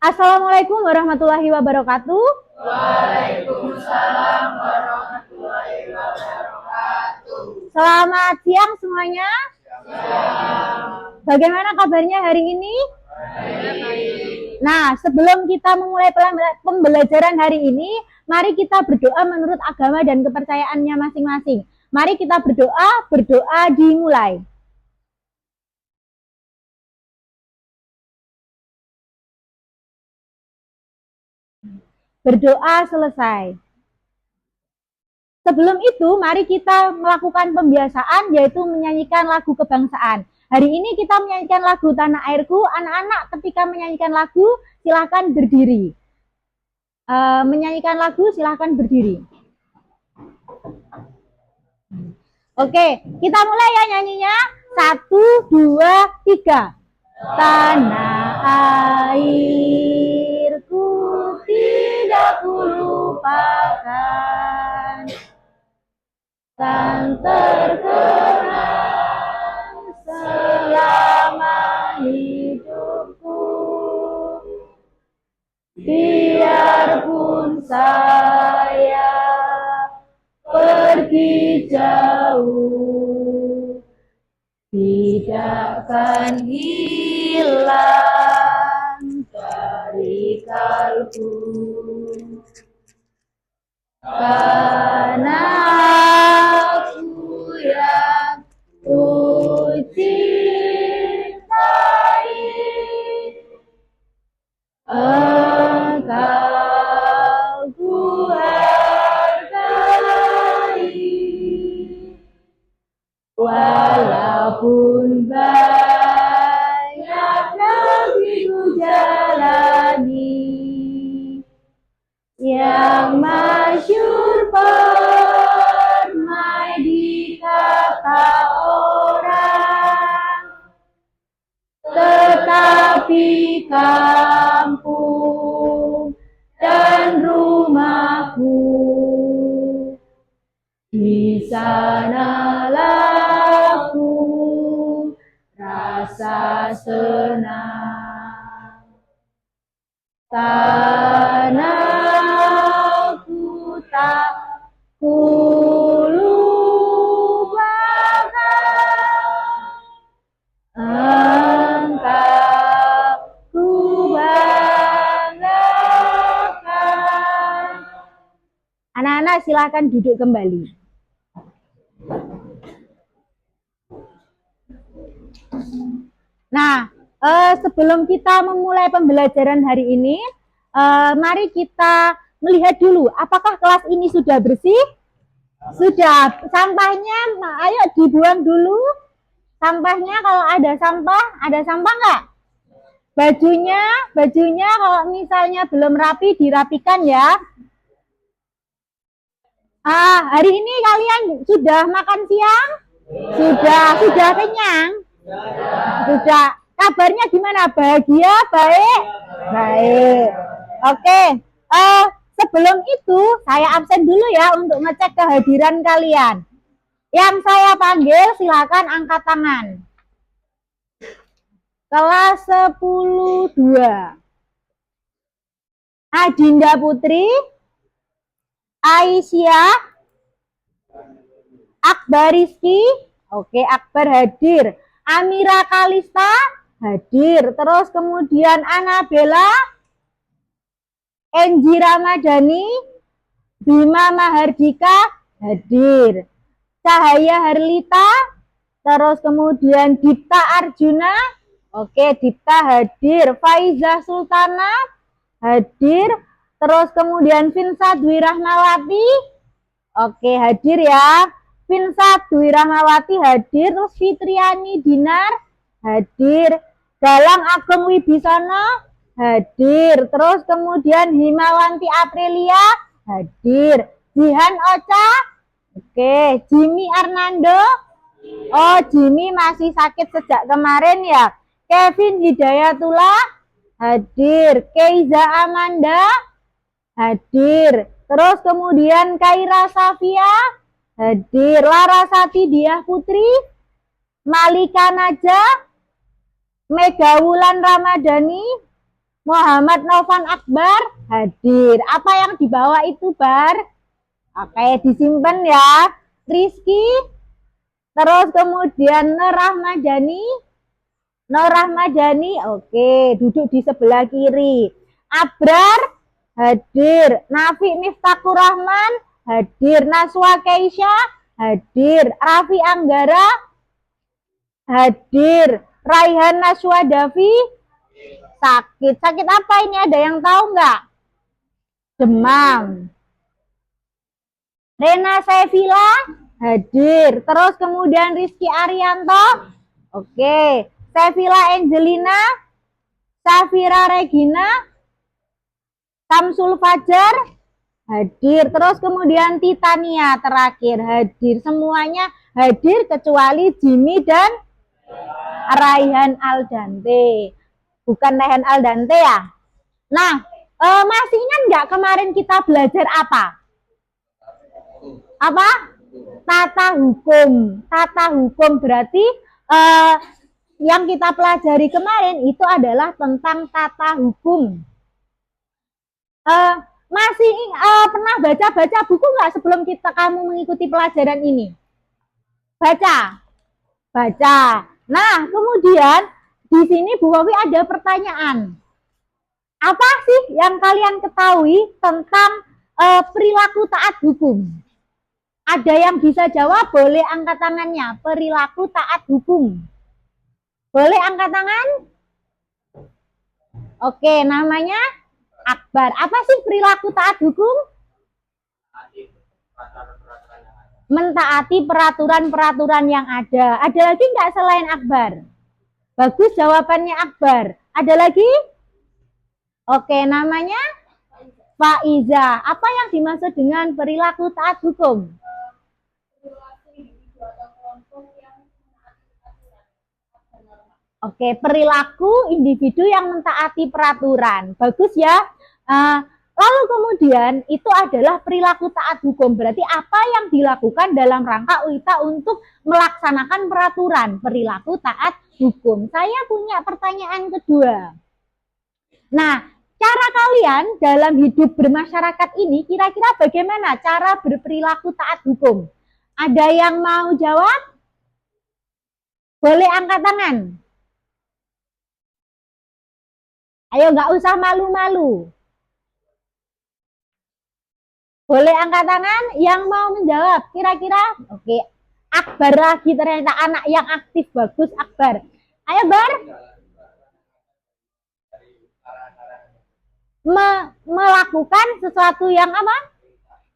Assalamualaikum warahmatullahi wabarakatuh. Waalaikumsalam warahmatullahi wabarakatuh. Selamat siang semuanya. Bagaimana kabarnya hari ini? Nah, sebelum kita memulai pembelajaran hari ini, mari kita berdoa menurut agama dan kepercayaannya masing-masing. Mari kita berdoa dimulai. Berdoa selesai. Sebelum itu, mari kita melakukan pembiasaan, yaitu menyanyikan lagu kebangsaan. Hari ini kita menyanyikan lagu Tanah Airku. Anak-anak ketika menyanyikan lagu, silakan berdiri. Menyanyikan lagu, silakan berdiri. Oke, kita mulai ya nyanyinya. 1, 2, 3. Tanah airku tidak kulupakan, kan terkenang selama hidupku. Biarpun saya pergi jauh, tidak akan hilang dari kalbu. Karena aku yang ku cintai, engkau ku hargai. Walaupun banyak negeri ku jalani, yang masyhur permai di kata orang, tetapi kampung dan rumahku, di sanalah aku rasa senang. Tanahku tak kulupakan, engkau ku banggakan. Anak-anak silakan duduk kembali. Nah, sebelum kita memulai pembelajaran hari ini, mari kita melihat dulu apakah kelas ini sudah bersih? Sudah. Sampahnya, ayo dibuang dulu. Sampahnya kalau ada sampah nggak? Bajunya kalau misalnya belum rapi, dirapikan ya. Hari ini kalian sudah makan siang? Sudah kenyang? Sudah. Kabarnya gimana? Bahagia? Baik? Baik. Oke. Sebelum itu, saya absen dulu ya untuk ngecek kehadiran kalian. Yang saya panggil, silakan angkat tangan. Kelas 10-2. Adinda Putri, Aisyah, Akbar Rizky, oke, Akbar hadir. Amira Kalista hadir. Terus kemudian Anabella, Enji Ramadhani, Bima Mahardika hadir. Cahaya Harlita, terus kemudian Dipta Arjuna, oke, Dipta hadir. Faiza Sultana hadir. Terus kemudian Vinsa Dwi Rahmawati, oke, hadir ya. Vinsa Dwi Rahmawati hadir. Terus Fitriani Dinar hadir. Galang Agung Wibisono hadir. Terus kemudian Himawanti Aprilia hadir. Jihan Ocha, oke. Jimmy Arnando, oh Jimmy masih sakit sejak kemarin ya. Kevin Hidayatullah hadir. Keiza Amanda hadir. Terus kemudian Kaira Safia hadir. Larasati Diah Putri, Malika Naja, Mega Wulan Ramadhani, Muhammad Novan Akbar hadir. Apa yang dibawa itu, Bar? Oke, disimpan ya. Rizky, terus kemudian Nur Rahmadani, oke, duduk di sebelah kiri. Abrar hadir. Nafi Miftakur Rahman hadir. Naswa Keisha hadir. Raffi Anggara hadir. Raihan Naswa Davi sakit. Sakit apa ini? Ada yang tahu nggak? Demam. Rena Sevilla hadir. Terus kemudian Rizky Arianto. Oke. Sevilla Angelina. Safira Regina. Samsul Fajar hadir. Terus kemudian Titania terakhir hadir. Semuanya hadir kecuali Jimmy dan Raihan Aldante. Bukan Raihan Aldante ya. Nah, masih ingat nggak kemarin kita belajar apa? Apa? Tata hukum. Tata hukum berarti yang kita pelajari kemarin itu adalah tentang tata hukum. Masih pernah baca buku nggak sebelum kamu mengikuti pelajaran ini? Baca. Nah, kemudian di sini Bu Wawi ada pertanyaan. Apa sih yang kalian ketahui tentang perilaku taat hukum? Ada yang bisa jawab? Boleh angkat tangannya. Perilaku taat hukum. Boleh angkat tangan? Oke, namanya Akbar. Apa sih perilaku taat hukum? Mentaati peraturan-peraturan yang ada. Ada lagi nggak selain Akbar? Bagus jawabannya Akbar. Ada lagi? Oke, namanya Faiza. Apa yang dimaksud dengan perilaku taat hukum? Oke, perilaku individu yang mentaati peraturan. Bagus ya. Lalu kemudian itu adalah perilaku taat hukum. Berarti apa yang dilakukan dalam rangka kita untuk melaksanakan peraturan perilaku taat hukum. Saya punya pertanyaan kedua. Nah, cara kalian dalam hidup bermasyarakat ini kira-kira bagaimana cara berperilaku taat hukum? Ada yang mau jawab? Boleh angkat tangan. Ayo, nggak usah malu-malu. Boleh angkat tangan yang mau menjawab. Kira-kira, oke. Akbar lagi ternyata anak yang aktif. Bagus Akbar. Ayo Bar. Melakukan sesuatu yang apa?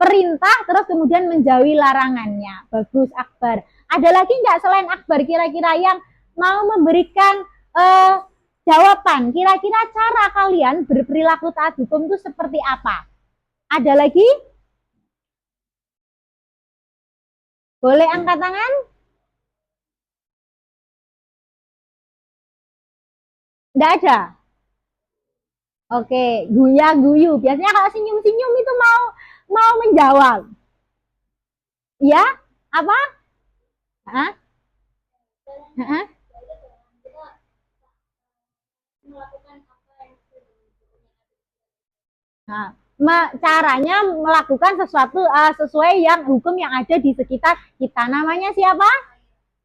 Perintah, terus kemudian menjauhi larangannya. Bagus Akbar. Ada lagi nggak selain Akbar kira-kira yang mau memberikan jawaban? Kira-kira cara kalian berperilaku taat hukum itu seperti apa? Ada lagi? Boleh angkat tangan? Nggak ada? Oke, guya-guyu. Biasanya kalau senyum-senyum itu mau menjawab. Ya? Apa? Hah? Hah? Nah, caranya melakukan sesuatu sesuai yang hukum yang ada di sekitar kita. Namanya siapa?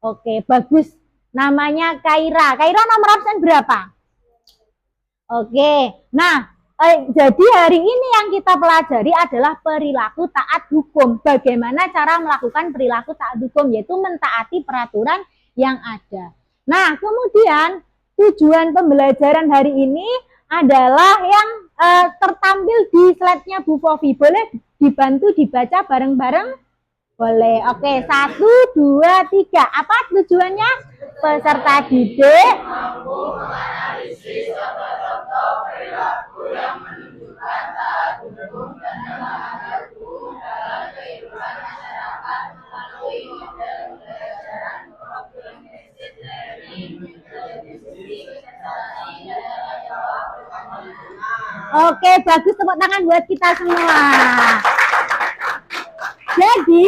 Oke, bagus. Namanya Kaira. Kaira nomor absen berapa? Oke. Nah, jadi hari ini yang kita pelajari adalah perilaku taat hukum. Bagaimana cara melakukan perilaku taat hukum, yaitu mentaati peraturan yang ada. Nah, kemudian tujuan pembelajaran hari ini adalah yang tertampil di slide-nya Bu Fofi. Boleh dibantu dibaca bareng-bareng? Boleh. Oke, 1, 2, 3. Apa tujuannya? Peserta didik mampu menganalisis contoh-contoh perilaku yang menunjukkan taat hukum dan melanggar hukum dalam kehidupan masyarakat melalui model pembelajaran problem based learning, metode diskusi, presentasi, dan jawab pertanyaan. Oke, bagus, tepuk tangan buat kita semua. Jadi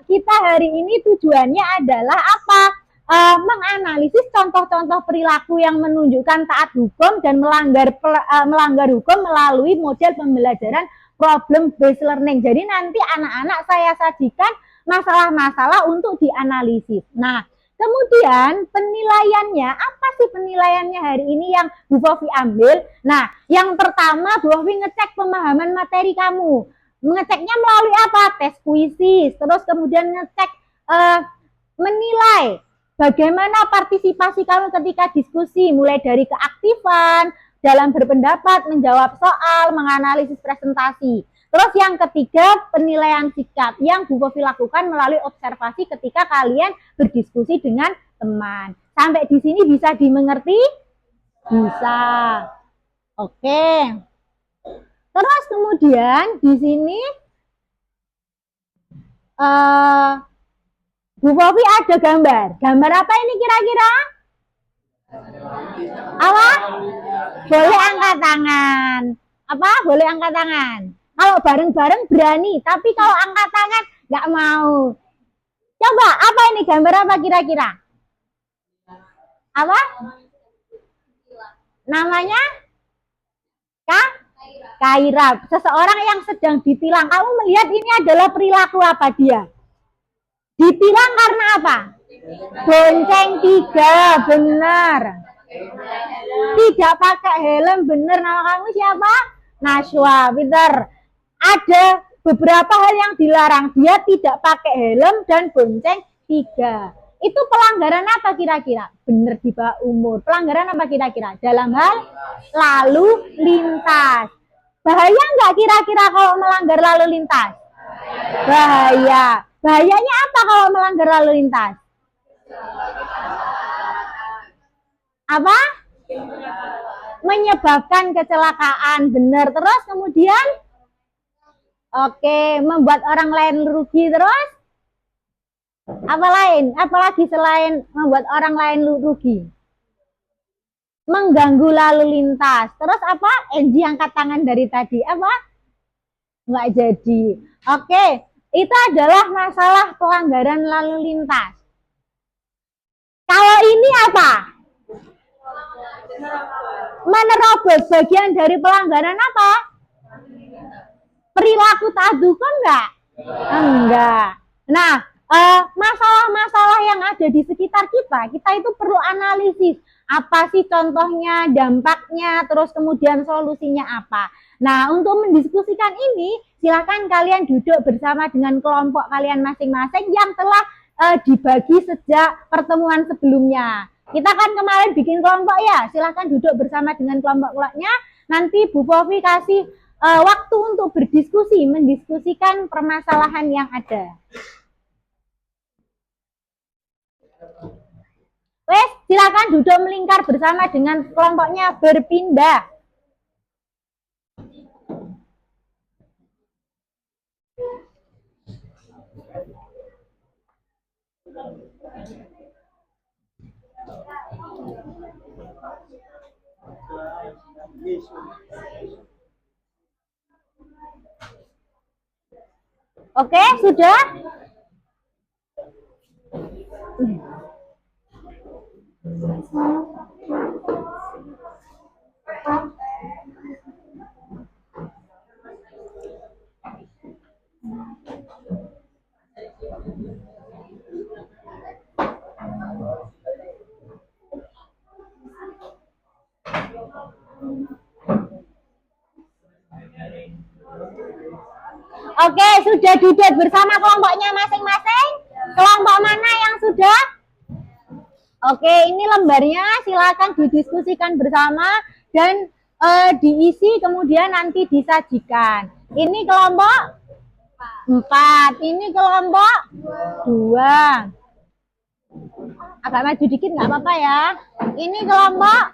kita hari ini tujuannya adalah apa? menganalisis contoh-contoh perilaku yang menunjukkan taat hukum dan melanggar hukum melalui model pembelajaran problem based learning. Jadi nanti anak-anak saya sajikan masalah-masalah untuk dianalisis. Nah, kemudian penilaiannya, apa sih penilaiannya hari ini yang Bu Fofi ambil? Nah, yang pertama Bu Fofi ngecek pemahaman materi kamu. Ngeceknya melalui apa? Tes kuisis. Terus kemudian ngecek menilai bagaimana partisipasi kamu ketika diskusi, mulai dari keaktifan, dalam berpendapat, menjawab soal, menganalisis presentasi. Terus yang ketiga, penilaian sikap yang Bu Fofi lakukan melalui observasi ketika kalian berdiskusi dengan teman. Sampai di sini bisa dimengerti? Bisa. Oke. Terus kemudian di sini Bu Fofi ada gambar. Gambar apa ini kira-kira? Apa? Boleh angkat tangan. Apa? Boleh angkat tangan. Kalau bareng-bareng berani, tapi kalau angkat tangan nggak mau. Coba, apa ini gambar apa kira-kira? Apa? Namanya? Kairab. Seseorang yang sedang ditilang. Kamu melihat ini adalah perilaku apa dia? Ditilang karena apa? Bonceng 3, benar. Tidak pakai helm, benar. Nama kamu siapa? Nashwa, Peter. Ada beberapa hal yang dilarang. Dia tidak pakai helm dan bonceng 3. Itu pelanggaran apa kira-kira? Benar, di bawah umur. Pelanggaran apa kira-kira? Dalam hal lalu lintas. Bahaya nggak kira-kira kalau melanggar lalu lintas? Bahaya. Bahayanya apa kalau melanggar lalu lintas? Apa? Menyebabkan kecelakaan, benar. Terus kemudian membuat orang lain rugi. Terus apa lain? Apalagi selain membuat orang lain rugi? Mengganggu lalu lintas. Terus apa? Enji angkat tangan dari tadi. Apa? Nggak jadi. Itu adalah masalah pelanggaran lalu lintas. Kalau ini apa? Menerobos. Bagian dari pelanggaran apa? Perilaku taat hukum enggak? Enggak. Nah, masalah-masalah yang ada di sekitar kita itu perlu analisis. Apa sih contohnya, dampaknya, terus kemudian solusinya apa. Nah, untuk mendiskusikan ini, silakan kalian duduk bersama dengan kelompok kalian masing-masing yang telah dibagi sejak pertemuan sebelumnya. Kita kan kemarin bikin kelompok ya, silakan duduk bersama dengan kelompok-kelompoknya. Nanti Bu Fofi kasih waktu untuk berdiskusi, mendiskusikan permasalahan yang ada. Wes, silakan duduk melingkar bersama dengan kelompoknya, berpindah. Oke, sudah? Oke, sudah duduk bersama kelompoknya masing-masing? Kelompok mana yang sudah? Oke, ini lembarnya, silakan didiskusikan bersama dan diisi kemudian nanti disajikan. Ini kelompok 4, ini kelompok 2. Agak maju dikit nggak apa-apa ya. Ini kelompok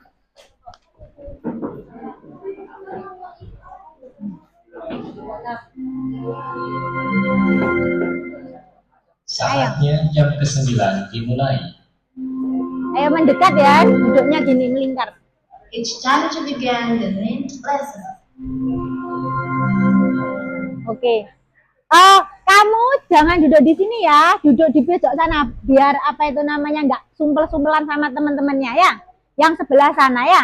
saatnya jam ke-9 dimulai. Ayo mendekat ya, duduknya gini melingkar. It's time to begin the next lesson. Oke. Kamu jangan duduk di sini ya, duduk di pojok sana biar apa itu namanya nggak sumpel-sumpelan sama teman-temannya ya. Yang sebelah sana ya.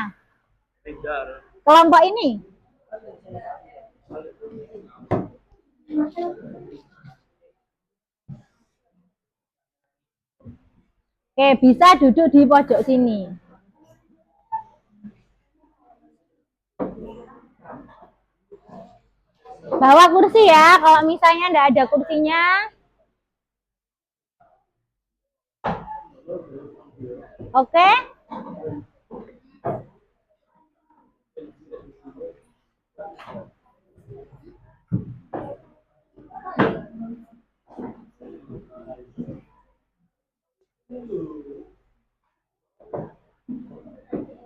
Kelompok ini. Oke, bisa duduk di pojok sini. Bawa kursi ya, kalau misalnya enggak ada kursinya. Oke.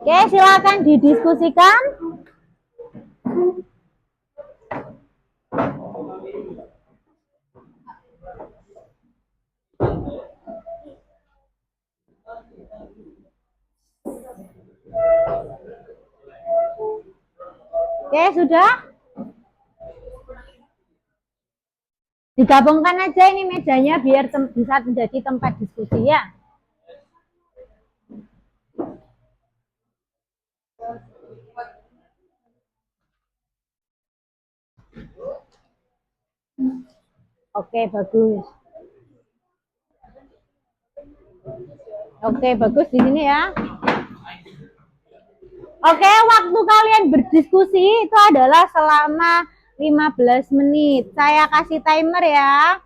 Oke, silakan didiskusikan. Oke, sudah? Digabungkan aja ini mejanya biar bisa menjadi tempat diskusi ya. Oke, bagus. Oke, bagus di sini ya. Oke, waktu kalian berdiskusi itu adalah selama 15 menit. Saya kasih timer ya.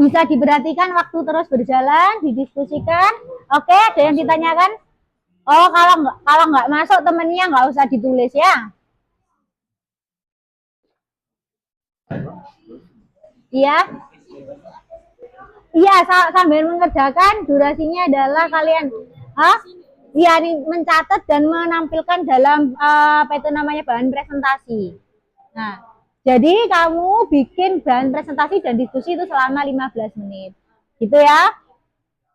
Bisa diperhatikan waktu terus berjalan, didiskusikan. Oke, ada yang ditanyakan? Oh, kalau nggak masuk temennya nggak usah ditulis ya. Iya. Iya, sambil mengerjakan durasinya adalah kalian iya nih mencatat dan menampilkan dalam apa itu namanya bahan presentasi. Nah, jadi kamu bikin bahan presentasi dan diskusi itu selama 15 menit. Gitu ya.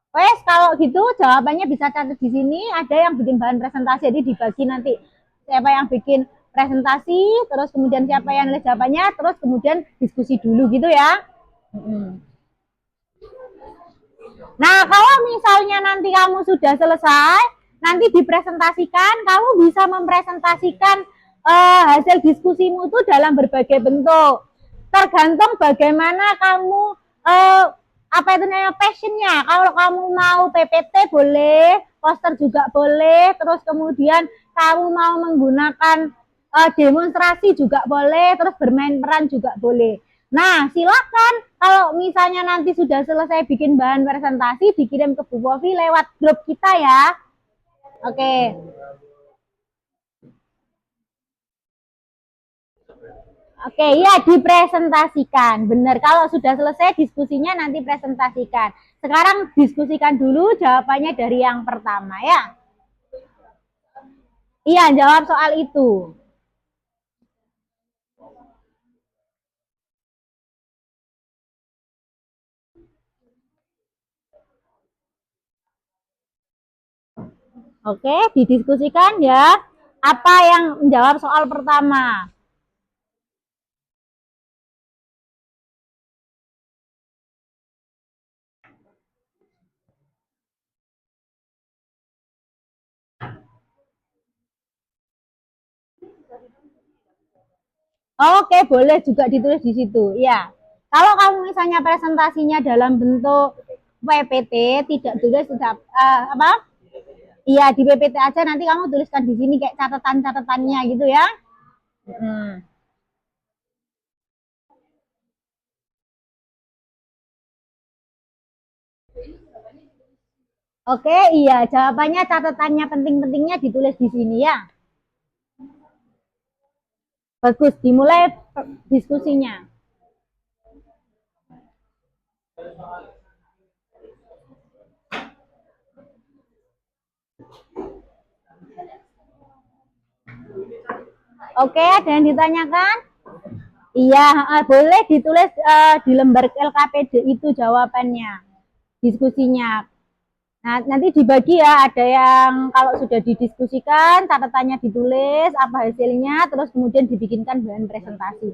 Wes, kalau gitu jawabannya bisa catat di sini. Ada yang bikin bahan presentasi, jadi dibagi nanti siapa yang bikin presentasi, terus kemudian siapa yang nulis jawabannya, terus kemudian diskusi dulu gitu ya. Nah, kalau misalnya nanti kamu sudah selesai, nanti dipresentasikan, kamu bisa mempresentasikan hasil diskusimu itu dalam berbagai bentuk. Tergantung bagaimana kamu apa itu namanya passionnya. Kalau kamu mau PPT boleh, poster juga boleh, terus kemudian kamu mau menggunakan demonstrasi juga boleh, terus bermain peran juga boleh. Nah, silakan kalau misalnya nanti sudah selesai bikin bahan presentasi, dikirim ke Bu Povi lewat grup kita ya. Oke. Oke, ya dipresentasikan. Benar, kalau sudah selesai diskusinya nanti presentasikan. Sekarang diskusikan dulu jawabannya dari yang pertama ya. Iya, jawab soal itu. Oke, didiskusikan ya. Apa yang menjawab soal pertama? Oke, boleh juga ditulis di situ. Ya. Kalau kamu misalnya presentasinya dalam bentuk PPT, tidak tulis apa? Iya, di PPT aja nanti kamu tuliskan di sini kayak catatan-catatannya gitu ya. Oke, iya, jawabannya catatannya penting-pentingnya ditulis di sini ya. Bagus, dimulai diskusinya. Oke, ada yang ditanyakan? Iya, boleh ditulis di lembar LKPD itu jawabannya, diskusinya. Nah, nanti dibagi ya, ada yang kalau sudah didiskusikan, catatannya ditulis, apa hasilnya, terus kemudian dibikinkan bahan presentasi.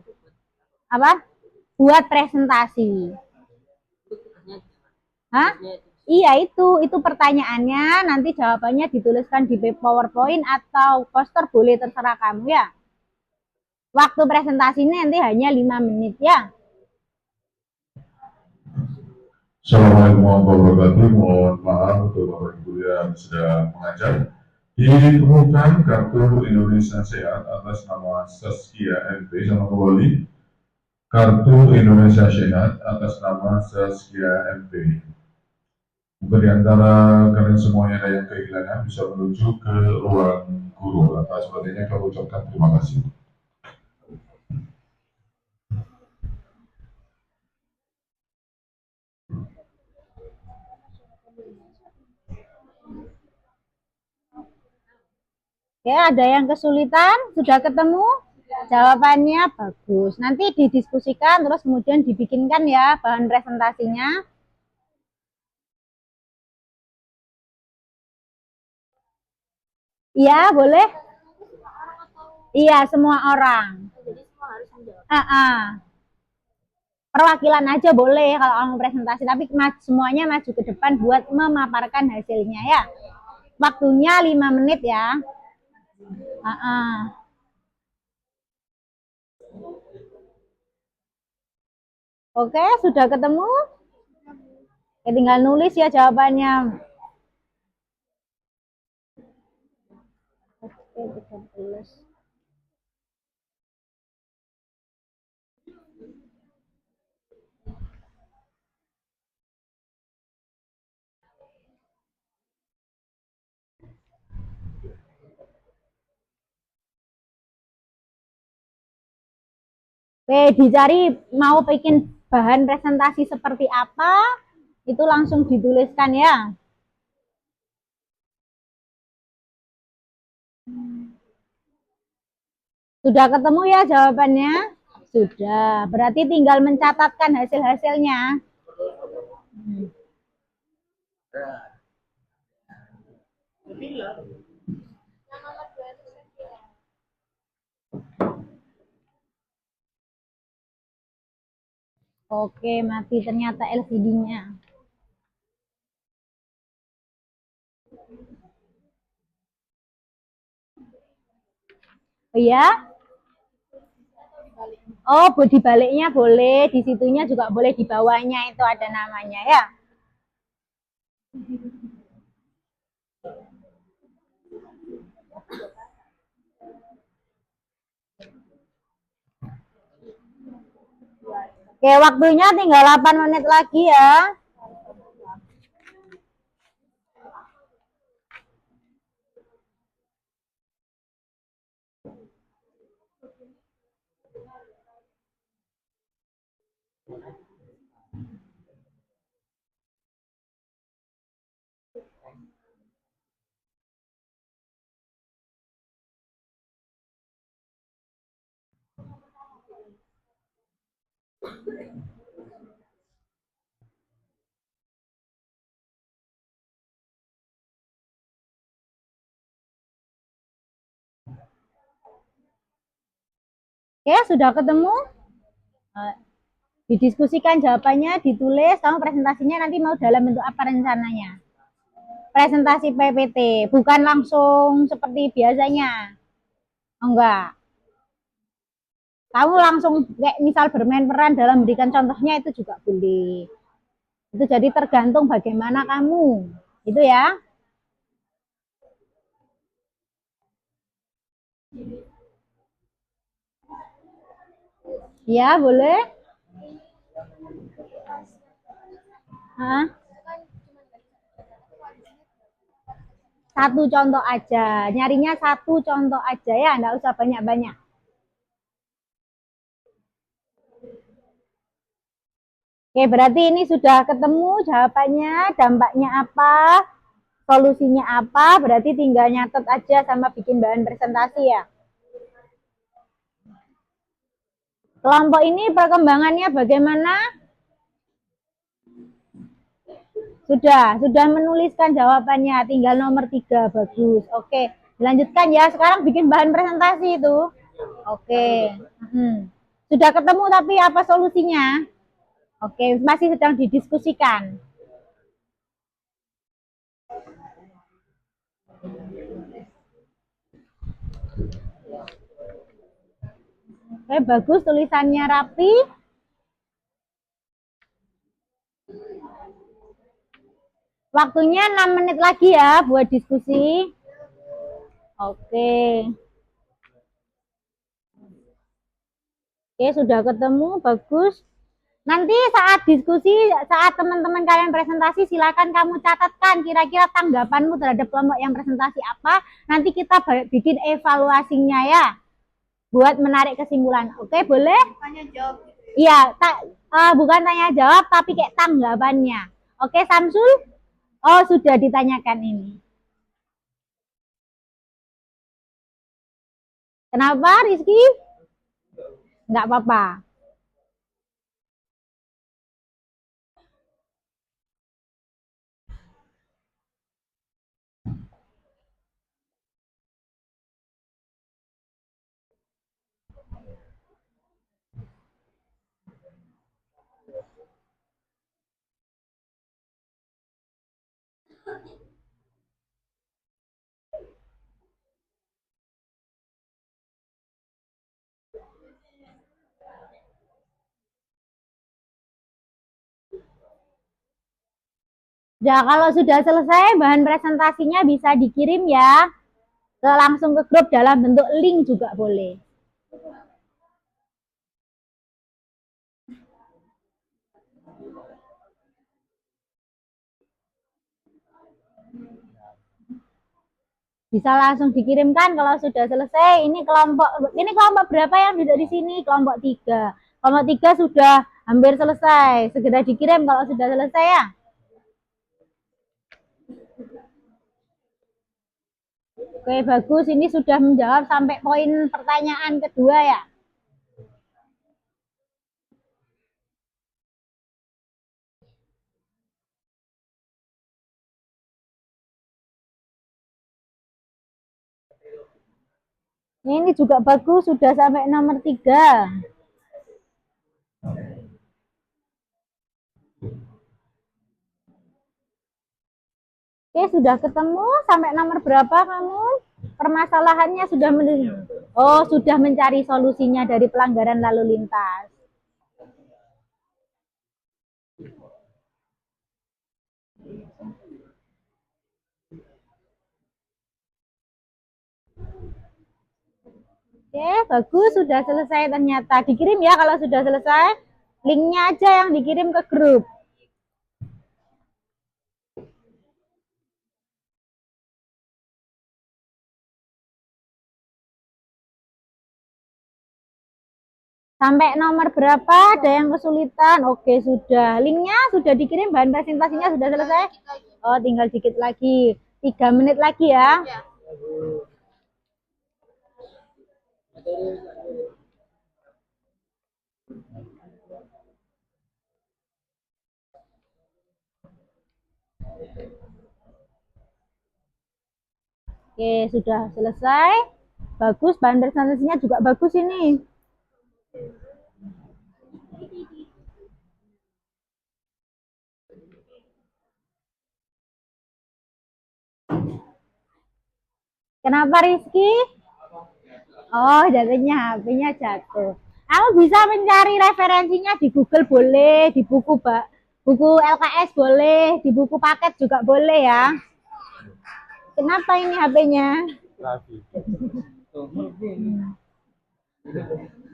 Apa? Buat presentasi. Hah? Iya itu pertanyaannya, nanti jawabannya dituliskan di PowerPoint atau poster, boleh terserah kamu ya. Waktu presentasinya nanti hanya 5 menit ya. Assalamualaikum warahmatullahi wabarakatuh. Mohon maaf untuk Bapak Ibu yang sedang mengajar. Ditemukan kartu Indonesia Sehat atas nama Saskia MV, sama kembali. Kartu Indonesia Sehat atas nama Saskia MV. Mungkin di antara kalian semuanya ada yang kehilangan bisa menuju ke ruang guru. Atas sepertinya kami ucapkan terima kasih. Oke, ada yang kesulitan? Sudah ketemu? Jawabannya bagus. Nanti didiskusikan terus kemudian dibikinkan ya bahan presentasinya. Iya, boleh? Iya, semua orang. Perwakilan aja boleh kalau kamu presentasi, tapi semuanya maju ke depan buat memaparkan hasilnya ya. Waktunya 5 menit ya. Oke, sudah ketemu? Ya, tinggal nulis ya jawabannya. Oke, 13. Oke, dicari mau bikin bahan presentasi seperti apa, itu langsung dituliskan ya. Sudah ketemu ya jawabannya? Sudah, berarti tinggal mencatatkan hasil-hasilnya. Oke, mati ternyata LCD-nya. Oh ya? Oh, di baliknya boleh, di situnya juga boleh, di bawahnya itu ada namanya ya. Oke, waktunya tinggal 8 menit lagi ya. Oke, sudah ketemu? Didiskusikan jawabannya, ditulis, kamu presentasinya nanti mau dalam bentuk apa rencananya? Presentasi PPT, bukan langsung seperti biasanya. Enggak. Kamu langsung kayak misal bermain peran dalam memberikan contohnya itu juga boleh. Itu jadi tergantung bagaimana kamu. Itu ya. Ya, boleh. Hah? Satu contoh aja. Nyarinya satu contoh aja ya, enggak usah banyak-banyak. Oke, berarti ini sudah ketemu jawabannya, dampaknya apa, solusinya apa, berarti tinggal nyatet aja sama bikin bahan presentasi ya. Kelompok ini perkembangannya bagaimana? Sudah menuliskan jawabannya, tinggal nomor 3, bagus. Oke, dilanjutkan ya, sekarang bikin bahan presentasi itu. Oke, sudah ketemu tapi apa solusinya? Oke, masih sedang didiskusikan. Oke, bagus, tulisannya rapi. Waktunya 6 menit lagi ya buat diskusi. Oke. Oke, sudah ketemu, bagus. Nanti saat diskusi, saat teman-teman kalian presentasi, silakan kamu catatkan kira-kira tanggapanmu terhadap kelompok yang presentasi apa. Nanti kita bikin evaluasinya ya, buat menarik kesimpulan. Oke, boleh? Tanya jawab. Iya, bukan tanya jawab, tapi kayak tanggapannya. Oke, Samsul? Oh, sudah ditanyakan ini. Kenapa, Rizky? Nggak apa-apa. Ya, kalau sudah selesai, bahan presentasinya bisa dikirim ya. Langsung ke grup dalam bentuk link juga boleh. Bisa langsung dikirimkan kalau sudah selesai. Ini kelompok berapa yang duduk di sini? Kelompok 3. Kelompok 3 sudah hampir selesai. Segera dikirim kalau sudah selesai ya. Oke, bagus. Ini sudah menjawab sampai poin pertanyaan kedua ya. Ini juga bagus, sudah sampai nomor 3. Oke, sudah ketemu sampai nomor berapa kamu? Permasalahannya sudah sudah mencari solusinya dari pelanggaran lalu lintas. Oke, bagus, sudah selesai ternyata. Dikirim ya kalau sudah selesai. Linknya aja yang dikirim ke grup. Sampai nomor berapa? Ada yang kesulitan? Oke, sudah. Linknya sudah dikirim, bahan presentasinya sudah selesai. Oh, tinggal dikit lagi. 3 menit lagi ya. Oke, sudah selesai. Bagus, bahan presentasinya juga bagus ini. Kenapa Rizky? Oh, jatuhnya HP-nya jatuh. Kamu bisa mencari referensinya di Google boleh, di buku LKS boleh, di buku paket juga boleh ya. Kenapa ini HP-nya?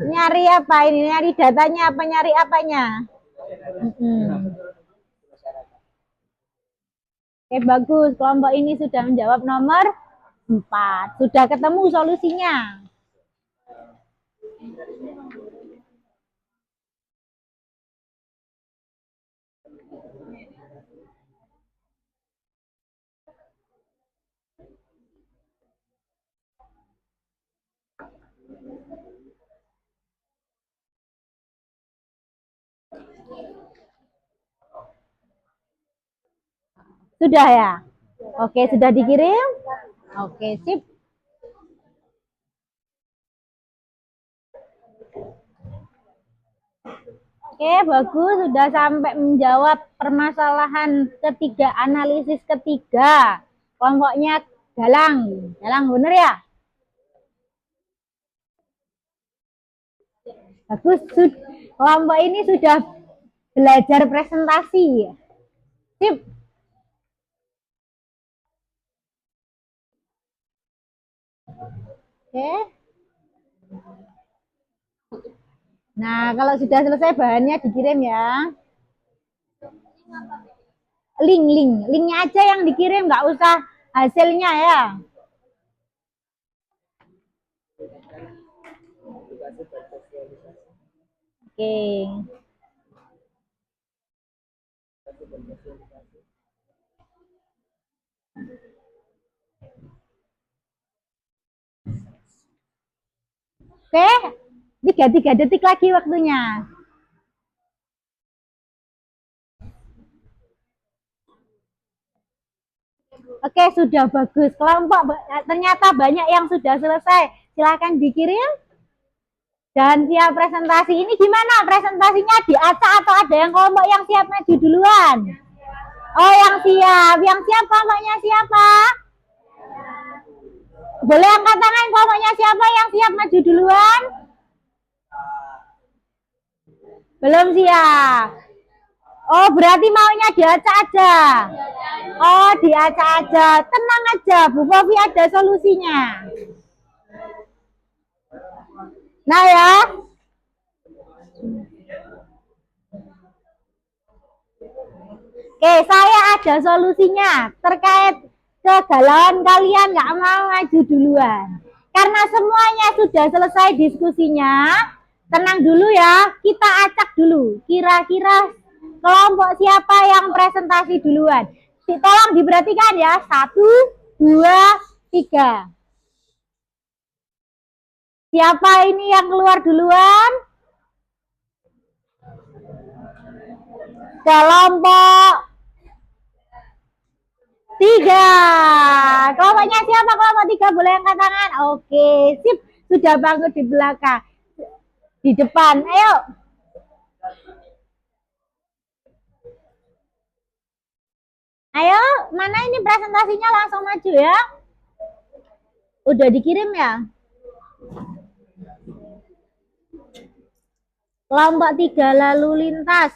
Nyari apa ini? Nyari datanya apa nyari apanya? Oke, bagus. Kelompok ini sudah menjawab nomor 4. Sudah ketemu solusinya. Sudah ya? Oke, sudah dikirim? Oke, sip. Oke, bagus. Sudah sampai menjawab permasalahan ketiga, analisis ketiga. Kelompoknya Galang. Galang, bener ya? Bagus. Kelompok ini sudah belajar presentasi. Sip. Oke. Nah, kalau sudah selesai bahannya dikirim ya. Linknya aja yang dikirim, nggak usah hasilnya ya. Oke. Oke, 3 detik lagi waktunya. Oke, sudah bagus. Kelompok ternyata banyak yang sudah selesai. Silakan dikirim. Dan siap presentasi. Ini gimana presentasinya, diacak atau ada yang kelompok yang siap maju duluan? Oh, yang siap. Yang siap kelompoknya siapa? Boleh angkat tangan kelompoknya siapa yang siap maju duluan? Belum siap. Oh, berarti maunya diacak aja. Oh, diacak aja. Tenang aja, Bu Povi ada solusinya. Nah ya. Oke, saya ada solusinya terkait kegalauan kalian nggak mau maju duluan. Karena semuanya sudah selesai diskusinya, tenang dulu ya, kita acak dulu. Kira-kira kelompok siapa yang presentasi duluan? Tolong diperhatikan ya, 1, 2, 3. Siapa ini yang keluar duluan? Kelompok 3. Kelompoknya siapa? Kelompok 3 boleh angkat tangan. Oke, sip. Sudah bangkit di belakang. Di depan. Ayo. Ayo, mana ini presentasinya, langsung maju ya. Udah dikirim ya? Kelompok 3 lalu lintas.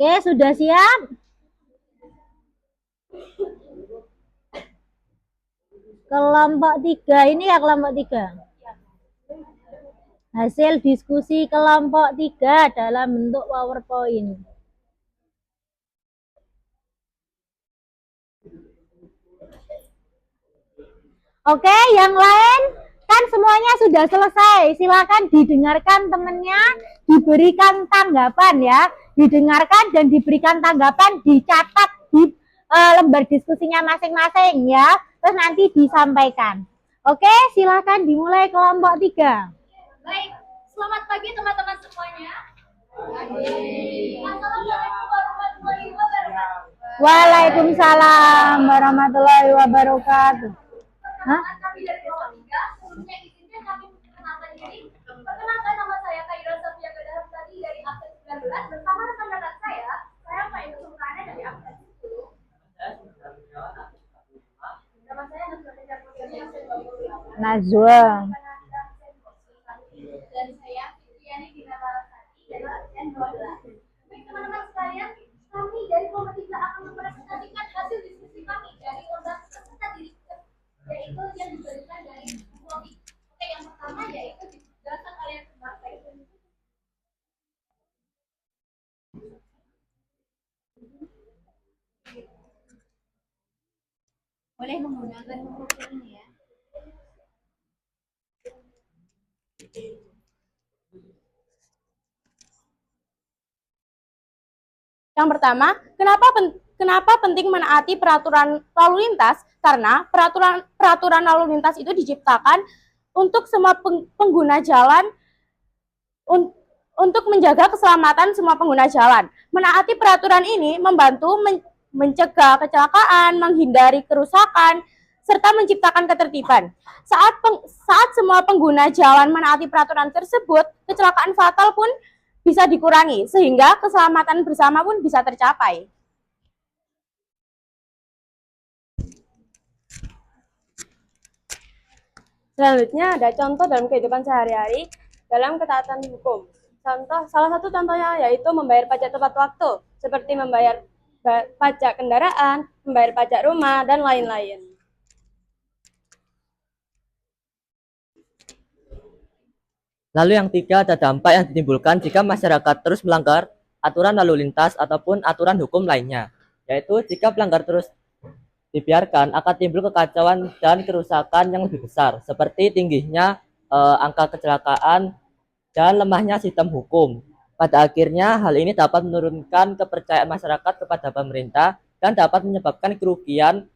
Oke, sudah siap? Kelompok 3 ini ya, kelompok 3. Hasil diskusi kelompok 3 dalam bentuk PowerPoint. Oke, yang lain kan semuanya sudah selesai. Silakan didengarkan temennya, diberikan tanggapan ya. Didengarkan dan diberikan tanggapan, dicatat di lembar diskusinya masing-masing ya. Terus nanti disampaikan. Oke, silakan dimulai kelompok 3. Baik, selamat pagi teman-teman semuanya. Assalamualaikum warahmatullahi wabarakatuh. Waalaikumsalam warahmatullahi wabarakatuh. Hah? Kami dari kelompok 3, sebelumnya izinkan kami memperkenalkan diri. Perkenalkan, nama saya Kaira Sofia Gadahar tadi dari absen 19 bersama rekan-rekan saya Pak Ibu Sultana dari absen 10. Nama saya Nusratija Putri absen 28. Najwa. Dan saya Fitriani Dinalarasati dari absen 12. Baik teman-teman sekalian, kami dari kelompok 3 akan mempresentasikan hasil diskusi kami dari lembar peserta diri, yaitu yang diberikan dari Bukowski. Oke, yang pertama yaitu dijelaskan oleh Mbak Kaira. Boleh menggunakan huruf ini ya. Yang pertama, kenapa penting menaati peraturan lalu lintas? Karena peraturan lalu lintas itu diciptakan untuk semua pengguna jalan untuk menjaga keselamatan semua pengguna jalan. Menaati peraturan ini membantu mencegah kecelakaan, menghindari kerusakan, serta menciptakan ketertiban. Saat semua pengguna jalan menaati peraturan tersebut, kecelakaan fatal pun bisa dikurangi, sehingga keselamatan bersama pun bisa tercapai. Selanjutnya ada contoh dalam kehidupan sehari-hari dalam ketaatan hukum. Salah satu contohnya yaitu membayar pajak tepat waktu, seperti membayar pajak kendaraan, membayar pajak rumah, dan lain-lain. Lalu yang tiga, ada dampak yang ditimbulkan jika masyarakat terus melanggar aturan lalu lintas ataupun aturan hukum lainnya, yaitu jika pelanggar terus dibiarkan akan timbul kekacauan dan kerusakan yang lebih besar, seperti tingginya angka kecelakaan dan lemahnya sistem hukum. Pada akhirnya, hal ini dapat menurunkan kepercayaan masyarakat kepada pemerintah dan dapat menyebabkan kerugian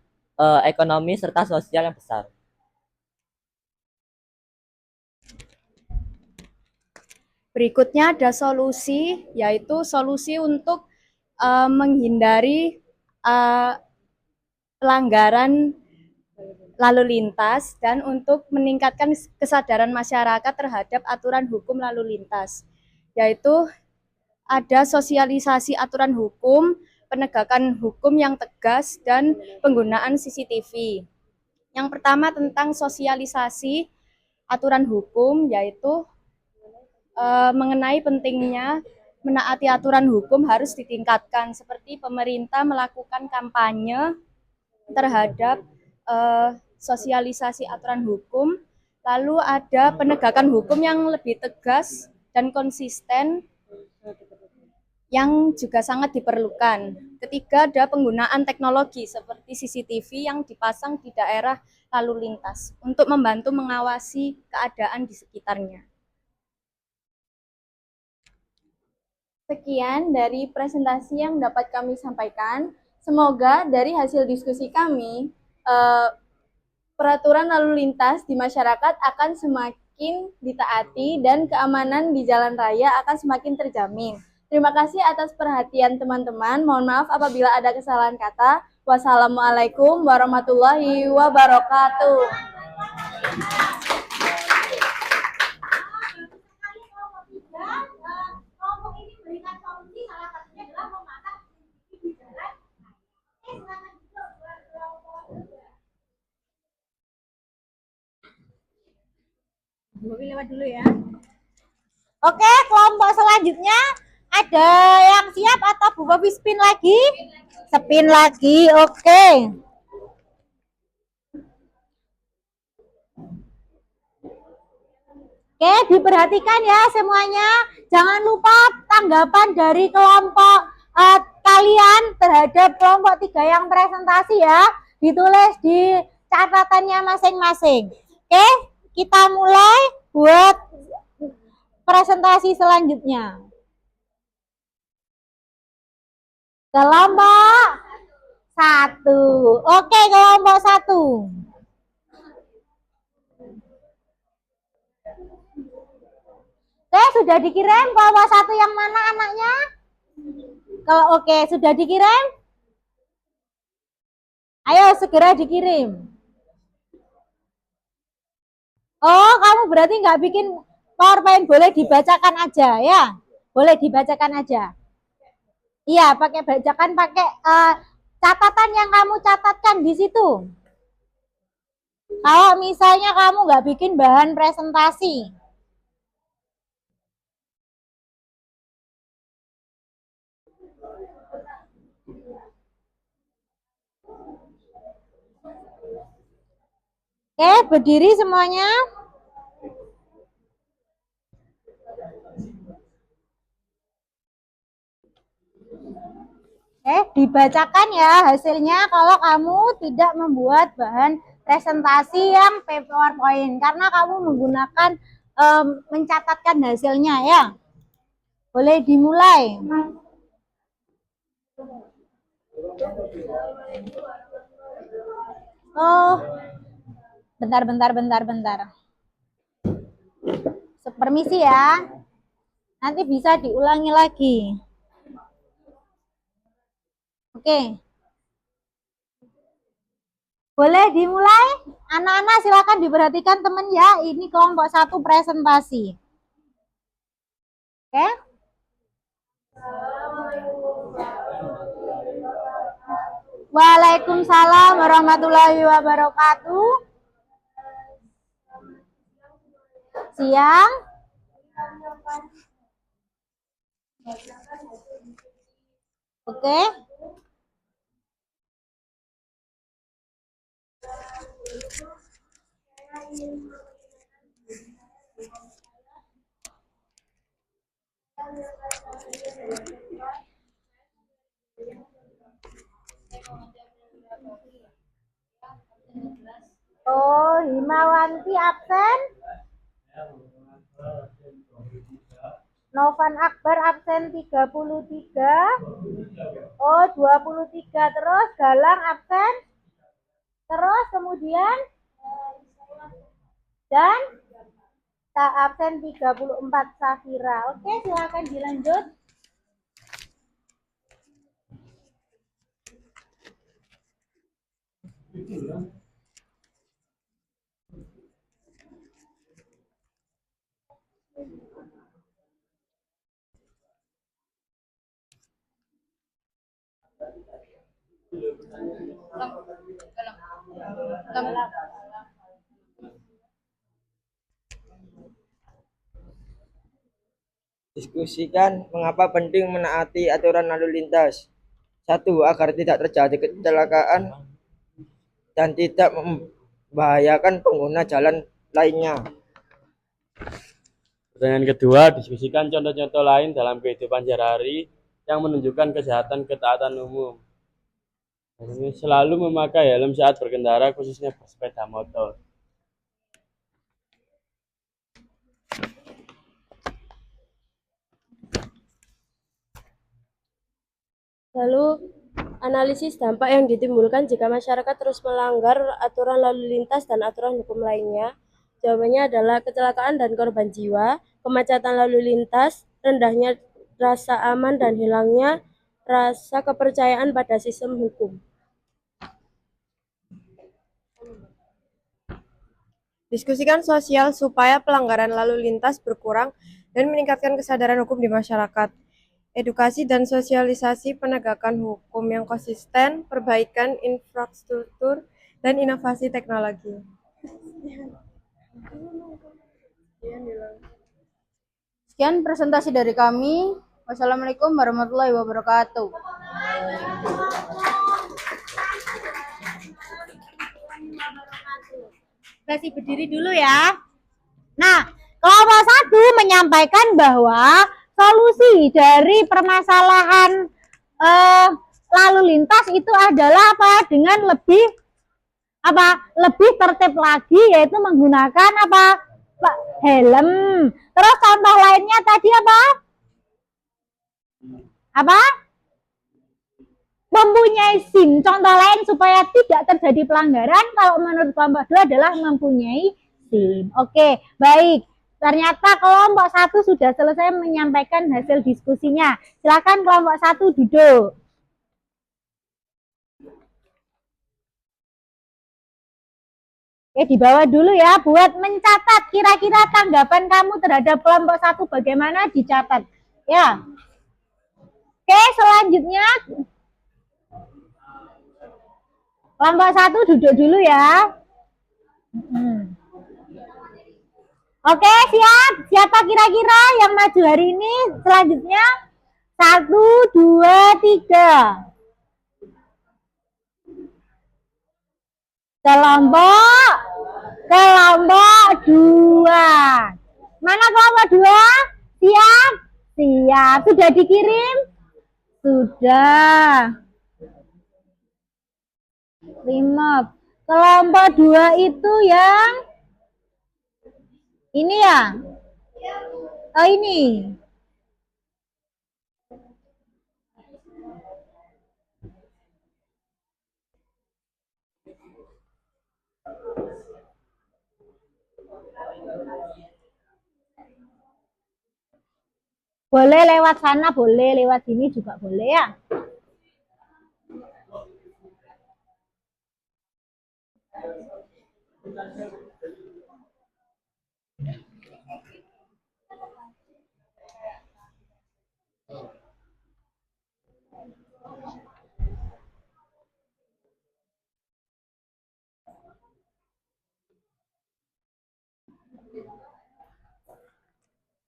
ekonomi serta sosial yang besar. Berikutnya ada solusi, yaitu solusi untuk menghindari pelanggaran lalu lintas dan untuk meningkatkan kesadaran masyarakat terhadap aturan hukum lalu lintas, yaitu ada sosialisasi aturan hukum, penegakan hukum yang tegas, dan penggunaan CCTV. Yang pertama tentang sosialisasi aturan hukum, yaitu mengenai pentingnya menaati aturan hukum harus ditingkatkan, seperti pemerintah melakukan kampanye terhadap sosialisasi aturan hukum, lalu ada penegakan hukum yang lebih tegas dan konsisten yang juga sangat diperlukan. Ketiga, ada penggunaan teknologi seperti CCTV yang dipasang di daerah lalu lintas untuk membantu mengawasi keadaan di sekitarnya. Sekian dari presentasi yang dapat kami sampaikan. Semoga dari hasil diskusi kami, peraturan lalu lintas di masyarakat akan semakin ditaati dan keamanan di jalan raya akan semakin terjamin. Terima kasih atas perhatian teman-teman. Mohon maaf apabila ada kesalahan kata. Wassalamualaikum warahmatullahi wabarakatuh. Kelompok ini memberikan solusi, salah satunya adalah memasang CCTV di jalan. Silakan juga buat kelompok juga. Bobi lewat dulu ya. Oke, kelompok selanjutnya ada yang siap atau Bu Bobi spin lagi? Spin lagi, oke. Oke, diperhatikan ya semuanya. Jangan lupa tanggapan dari kelompok kalian terhadap kelompok 3 yang presentasi ya. Ditulis di catatannya masing-masing. Oke, kita mulai buat presentasi selanjutnya. Kelompok 1. Oke, kelompok 1. Oke, sudah dikirim kelompok 1 yang mana anaknya? Kalau oke, sudah dikirim? Ayo segera dikirim. Oh, kamu berarti nggak bikin PowerPoint, boleh dibacakan aja ya? Boleh dibacakan aja. Iya, pakai bacakan, pakai catatan yang kamu catatkan di situ. Kalau misalnya kamu nggak bikin bahan presentasi. Oke, berdiri semuanya. Dibacakan ya hasilnya kalau kamu tidak membuat bahan presentasi yang PowerPoint karena kamu menggunakan mencatatkan hasilnya ya. Boleh dimulai. Oh, bentar. Permisi ya. Nanti bisa diulangi lagi. Oke. Boleh dimulai? Anak-anak silakan diperhatikan teman ya. Ini kelompok 1 presentasi. Oke? Waalaikumsalam warahmatullahi wabarakatuh. Siang. Oke. Oh, Himawanti absen. Novan Akbar absen 33. Oh, 23. Terus Galang absen. Terus kemudian dan tak absen 34 Safira. Oke, silakan dilanjut. Diskusikan mengapa penting menaati aturan lalu lintas. 1. Agar tidak terjadi kecelakaan dan tidak membahayakan pengguna jalan lainnya. Pertanyaan kedua, diskusikan contoh-contoh lain dalam kehidupan sehari-hari yang menunjukkan kesehatan ketaatan umum. Ini selalu memakai helm saat berkendara, khususnya bersepeda motor. Lalu, analisis dampak yang ditimbulkan jika masyarakat terus melanggar aturan lalu lintas dan aturan hukum lainnya. Jawabannya adalah kecelakaan dan korban jiwa, kemacetan lalu lintas, rendahnya rasa aman dan hilangnya rasa kepercayaan pada sistem hukum. Diskusikan sosial supaya pelanggaran lalu lintas berkurang dan meningkatkan kesadaran hukum di masyarakat. Edukasi dan sosialisasi penegakan hukum yang konsisten, perbaikan infrastruktur, dan inovasi teknologi. Sekian presentasi dari kami. Wassalamualaikum warahmatullahi wabarakatuh. Masih berdiri dulu ya. Nah, kelompok 1 menyampaikan bahwa solusi dari permasalahan lalu lintas itu adalah apa? Dengan lebih tertib lagi, yaitu menggunakan helm. Terus contoh lainnya tadi apa? Mempunyai SIM. Contoh lain supaya tidak terjadi pelanggaran kalau menurut kelompok 2 adalah mempunyai SIM. Oke, baik. Ternyata kelompok 1 sudah selesai menyampaikan hasil diskusinya. Silakan kelompok 1 duduk. Di bawah dulu ya, buat mencatat kira-kira tanggapan kamu terhadap kelompok 1 bagaimana, dicatat. Ya. Oke, selanjutnya kelompok 1 duduk dulu ya. Oke, siap. Siapa kira-kira yang maju hari ini? Selanjutnya 1, 2, 3. Kelompok 2. Mana kelompok 2? Siap? Siap. Sudah dikirim? Sudah. Remove. Kelompok 2 itu yang ini ya? Oh, ini. Boleh lewat sana, boleh lewat sini juga boleh ya.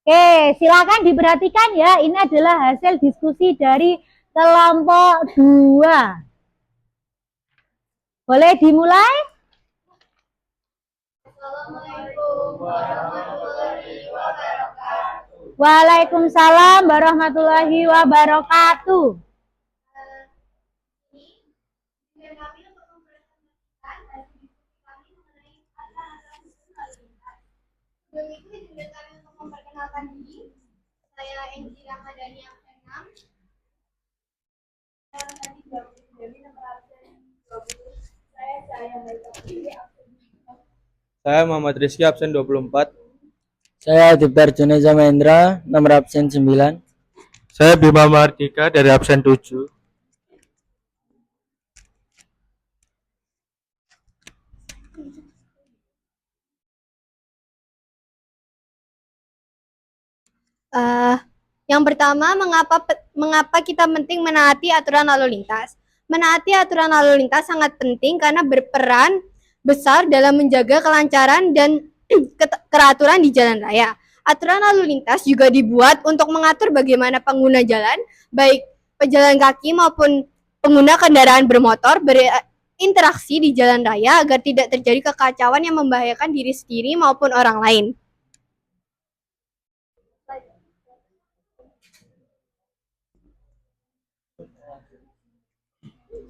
Oke, silakan diperhatikan ya. Ini adalah hasil diskusi dari kelompok 2. Boleh dimulai? Assalamualaikum warahmatullahi wabarakatuh. Waalaikumsalam warahmatullahi wabarakatuh. Ini kami untuk mempresentasikan hasil diskusi kami mengenai aturan-aturan hukum lalu lintas. Sebelum itu izinkan kami untuk memperkenalkan diri. Saya Enggi Ramadhani absen 6. Saya tadi Dewi nomor absen 20. Saya Cahaya Baikawati absen 4. Saya Muhammad Rizky absen 24. Saya Diptar Juneza Mahendra, nomor absen 9. Saya Bima Mardika dari absen 7. Yang pertama, mengapa kita penting menaati aturan lalu lintas? Menaati aturan lalu lintas sangat penting karena berperan besar dalam menjaga kelancaran dan keraturan di jalan raya. Aturan lalu lintas juga dibuat untuk mengatur bagaimana pengguna jalan, baik pejalan kaki maupun pengguna kendaraan bermotor, berinteraksi di jalan raya agar tidak terjadi kekacauan yang membahayakan diri sendiri maupun orang lain.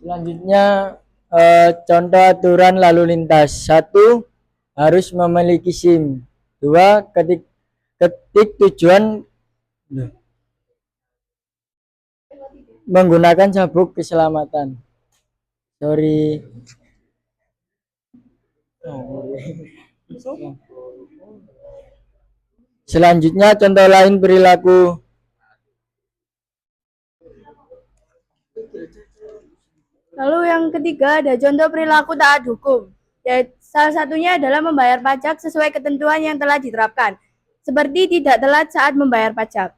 Selanjutnya, contoh aturan lalu lintas. 1. Harus memiliki SIM. 2. Ketik tujuan menggunakan sabuk keselamatan. Sorry. Selanjutnya, contoh lain perilaku. Lalu yang ketiga ada contoh perilaku taat hukum. Salah satunya adalah membayar pajak sesuai ketentuan yang telah diterapkan, seperti tidak telat saat membayar pajak.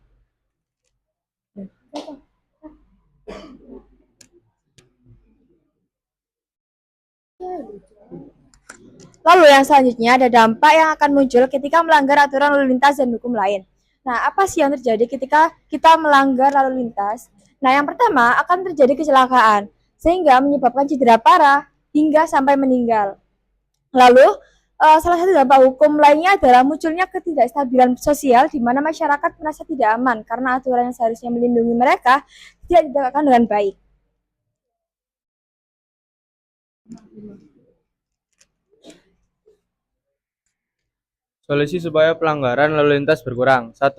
Lalu yang selanjutnya ada dampak yang akan muncul ketika melanggar aturan lalu lintas dan hukum lain. Nah, apa sih yang terjadi ketika kita melanggar lalu lintas? Nah, yang pertama akan terjadi kecelakaan, sehingga menyebabkan cedera parah hingga sampai meninggal. Lalu, salah satu dampak hukum lainnya adalah munculnya ketidakstabilan sosial di mana masyarakat merasa tidak aman karena aturan yang seharusnya melindungi mereka tidak ditegakkan dengan baik. Solusi supaya pelanggaran lalu lintas berkurang. 1.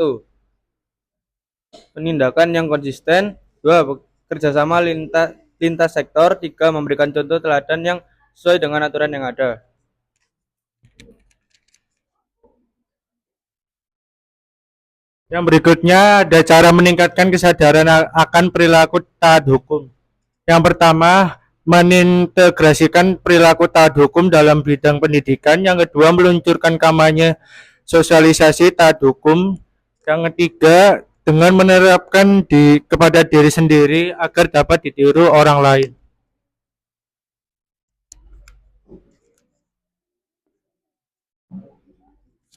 Penindakan yang konsisten. 2. Kerjasama lintas sektor. 3. Memberikan contoh teladan yang sesuai dengan aturan yang ada. Yang berikutnya ada cara meningkatkan kesadaran akan perilaku taat hukum. Yang pertama, menintegrasikan perilaku taat hukum dalam bidang pendidikan. Yang kedua, meluncurkan kampanye sosialisasi taat hukum. Yang ketiga, dengan menerapkan kepada diri sendiri agar dapat ditiru orang lain.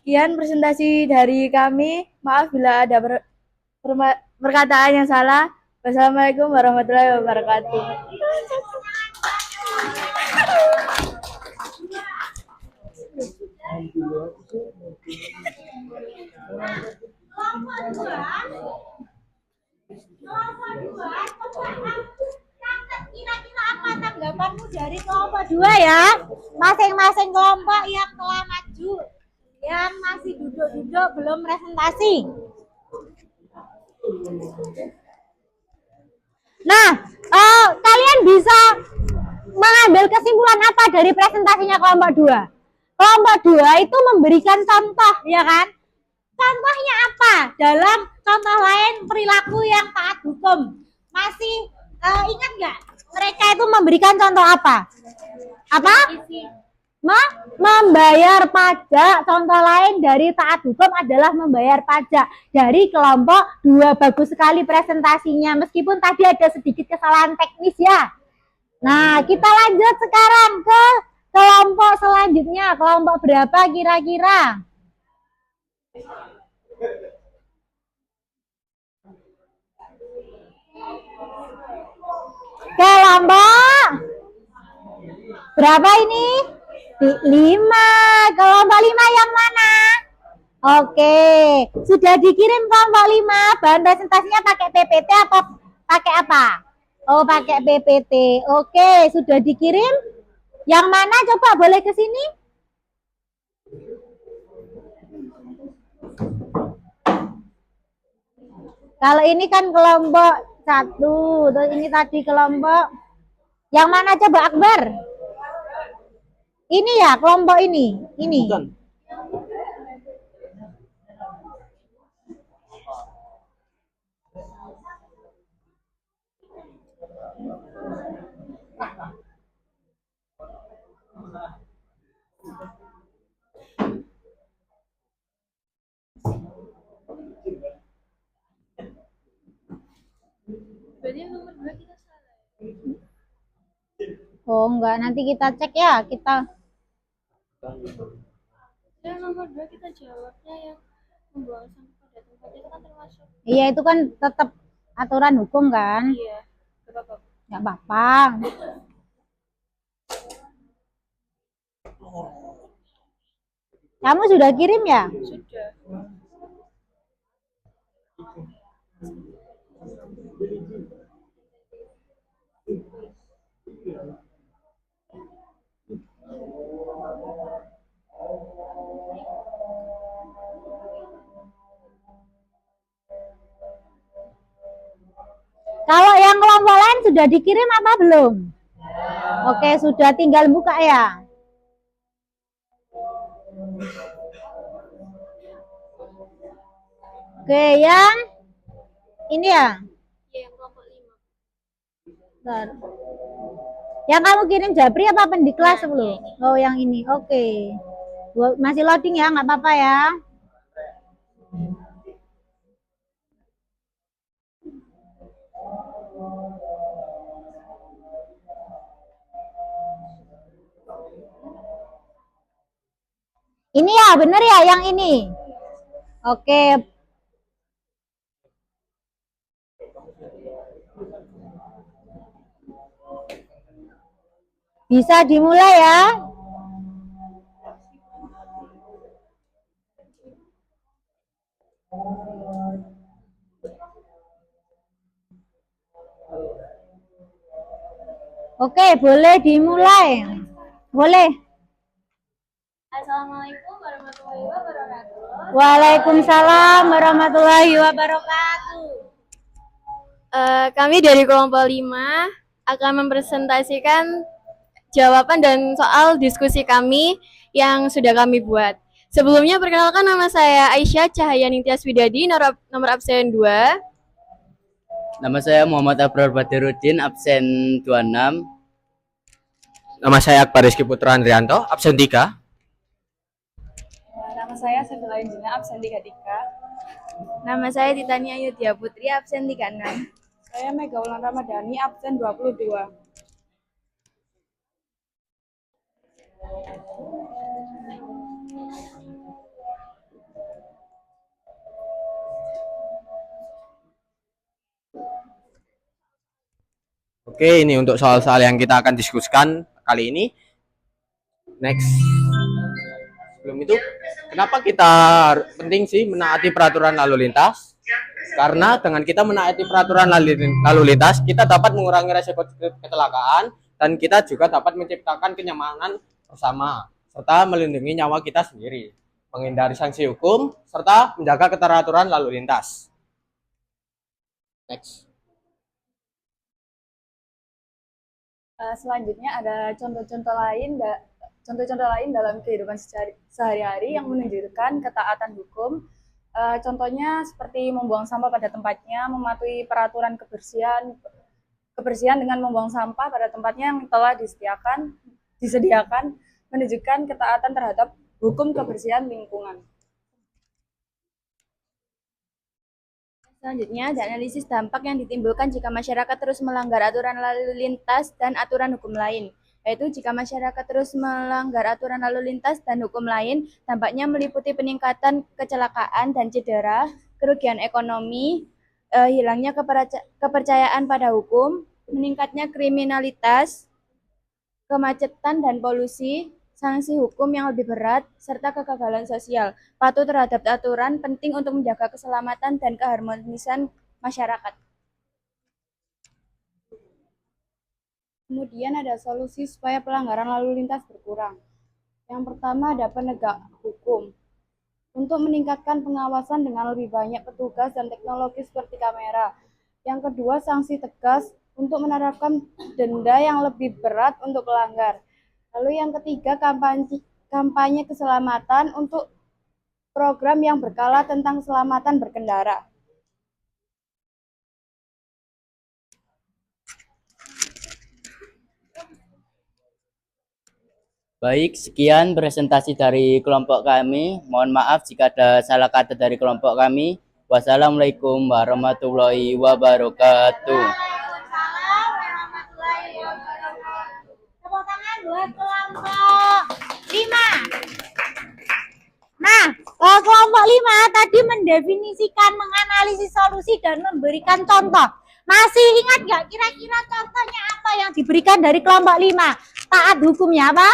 Sekian presentasi dari kami. Maaf bila ada perkataan yang salah. Wassalamualaikum warahmatullahi wabarakatuh. Kira-kira apa tanggapanmu dari kelompok 2 ya? Masing-masing kelompok yang telah maju, yang masih duduk-duduk belum presentasi. Nah, kalian bisa mengambil kesimpulan apa dari presentasinya kelompok 2? Kelompok 2 itu memberikan contoh, ya kan? Contohnya apa? Dalam contoh lain perilaku yang taat hukum. Masih ingat nggak? Mereka itu memberikan contoh apa? Apa? Membayar pajak. Contoh lain dari taat hukum adalah membayar pajak. Dari kelompok 2 bagus sekali presentasinya. Meskipun tadi ada sedikit kesalahan teknis ya. Nah, kita lanjut sekarang ke kelompok selanjutnya. Kelompok berapa kira-kira? Kelompok berapa ini? 5. Kelompok 5 yang mana? Oke, sudah dikirim kelompok 5. Bahan presentasinya pakai PPT atau pakai apa? Oh, pakai PPT. Oke, sudah dikirim. Yang mana? Coba boleh ke sini? Kalau ini kan kelompok 1, terus ini tadi kelompok yang mana coba Akbar? Ini ya kelompok ini. Bukan. Berarti yang nomor 2 kita salah. Oh enggak, nanti kita cek ya. Yang nomor 2 kita jawabnya yang membuang sampah pada tempatnya itu kan termasuk. Iya itu kan tetap aturan hukum kan? Iya. Gak apa-apa. Nggak apa-apa. Kamu sudah kirim ya? Sudah. Kalau yang kelompok lain sudah dikirim apa belum? Oke, sudah, tinggal buka ya. Oke, yang ini ya. Iya, yang kelompok 5. Bentar. Yang kamu kirim Japri apa Pendiklas belum? Oh, yang ini. Oke. Masih loading ya, nggak apa-apa ya. Ini ya, bener ya yang ini. Oke. Bisa dimulai ya. Oke, boleh dimulai. Boleh. Assalamualaikum warahmatullahi wabarakatuh. Waalaikumsalam warahmatullahi wabarakatuh. Kami dari kelompok 5 akan mempresentasikan jawaban dan soal diskusi kami yang sudah kami buat. Sebelumnya perkenalkan, nama saya Aisyah Cahayaningtyas Widadi, nomor absen 2. Nama saya Muhammad Abrar Badiruddin, absen 26. Nama saya Akbar Rizky Putra Andrianto, absen 3. Nama saya Sabila Injina, absen 33. Nama saya Titani Ayudhya Putri, absen 36. Saya Mega Ulan Ramadhani, absen 22. Oke, ini untuk soal-soal yang kita akan diskusikan kali ini. Next. Sebelum itu, kenapa kita penting sih menaati peraturan lalu lintas? Karena dengan kita menaati peraturan lalu lintas, kita dapat mengurangi resiko kecelakaan dan kita juga dapat menciptakan kenyamanan bersama serta melindungi nyawa kita sendiri, menghindari sanksi hukum serta menjaga keteraturan lalu lintas. Next. Selanjutnya ada contoh-contoh lain contoh-contoh lain dalam kehidupan sehari-hari yang menunjukkan ketaatan hukum. Contohnya seperti membuang sampah pada tempatnya, mematuhi peraturan kebersihan dengan membuang sampah pada tempatnya yang telah disediakan, menunjukkan ketaatan terhadap hukum kebersihan lingkungan. Selanjutnya, ada analisis dampak yang ditimbulkan jika masyarakat terus melanggar aturan lalu lintas dan aturan hukum lain. Yaitu jika masyarakat terus melanggar aturan lalu lintas dan hukum lain, dampaknya meliputi peningkatan kecelakaan dan cedera, kerugian ekonomi, hilangnya kepercayaan pada hukum, meningkatnya kriminalitas, kemacetan dan polusi, sanksi hukum yang lebih berat, serta kegagalan sosial. Patuh terhadap aturan penting untuk menjaga keselamatan dan keharmonisan masyarakat. Kemudian ada solusi supaya pelanggaran lalu lintas berkurang. Yang pertama ada penegak hukum. Untuk meningkatkan pengawasan dengan lebih banyak petugas dan teknologi seperti kamera. Yang kedua, sanksi tegas untuk menerapkan denda yang lebih berat untuk pelanggar. Lalu yang ketiga, kampanye keselamatan untuk program yang berkala tentang keselamatan berkendara. Baik, sekian presentasi dari kelompok kami. Mohon maaf jika ada salah kata dari kelompok kami. Wassalamualaikum warahmatullahi wabarakatuh. Tepuk tangan buat kelompok 5. Nah, kelompok 5 tadi mendefinisikan, menganalisis solusi dan memberikan contoh. Masih ingat nggak kira-kira contohnya apa yang diberikan dari kelompok 5? Taat hukumnya apa?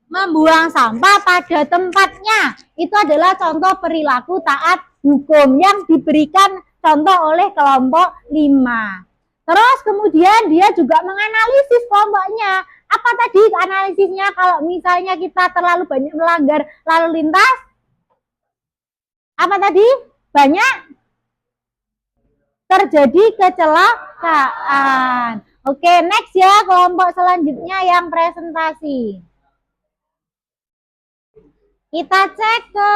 Membuang sampah pada tempatnya. Itu adalah contoh perilaku taat hukum yang diberikan contoh oleh kelompok 5. Terus kemudian dia juga menganalisis kelompoknya. Apa tadi analisisnya kalau misalnya kita terlalu banyak melanggar lalu lintas? Apa tadi? Banyak terjadi kecelakaan. Oke, next ya, kelompok selanjutnya yang presentasi. Kita cek ke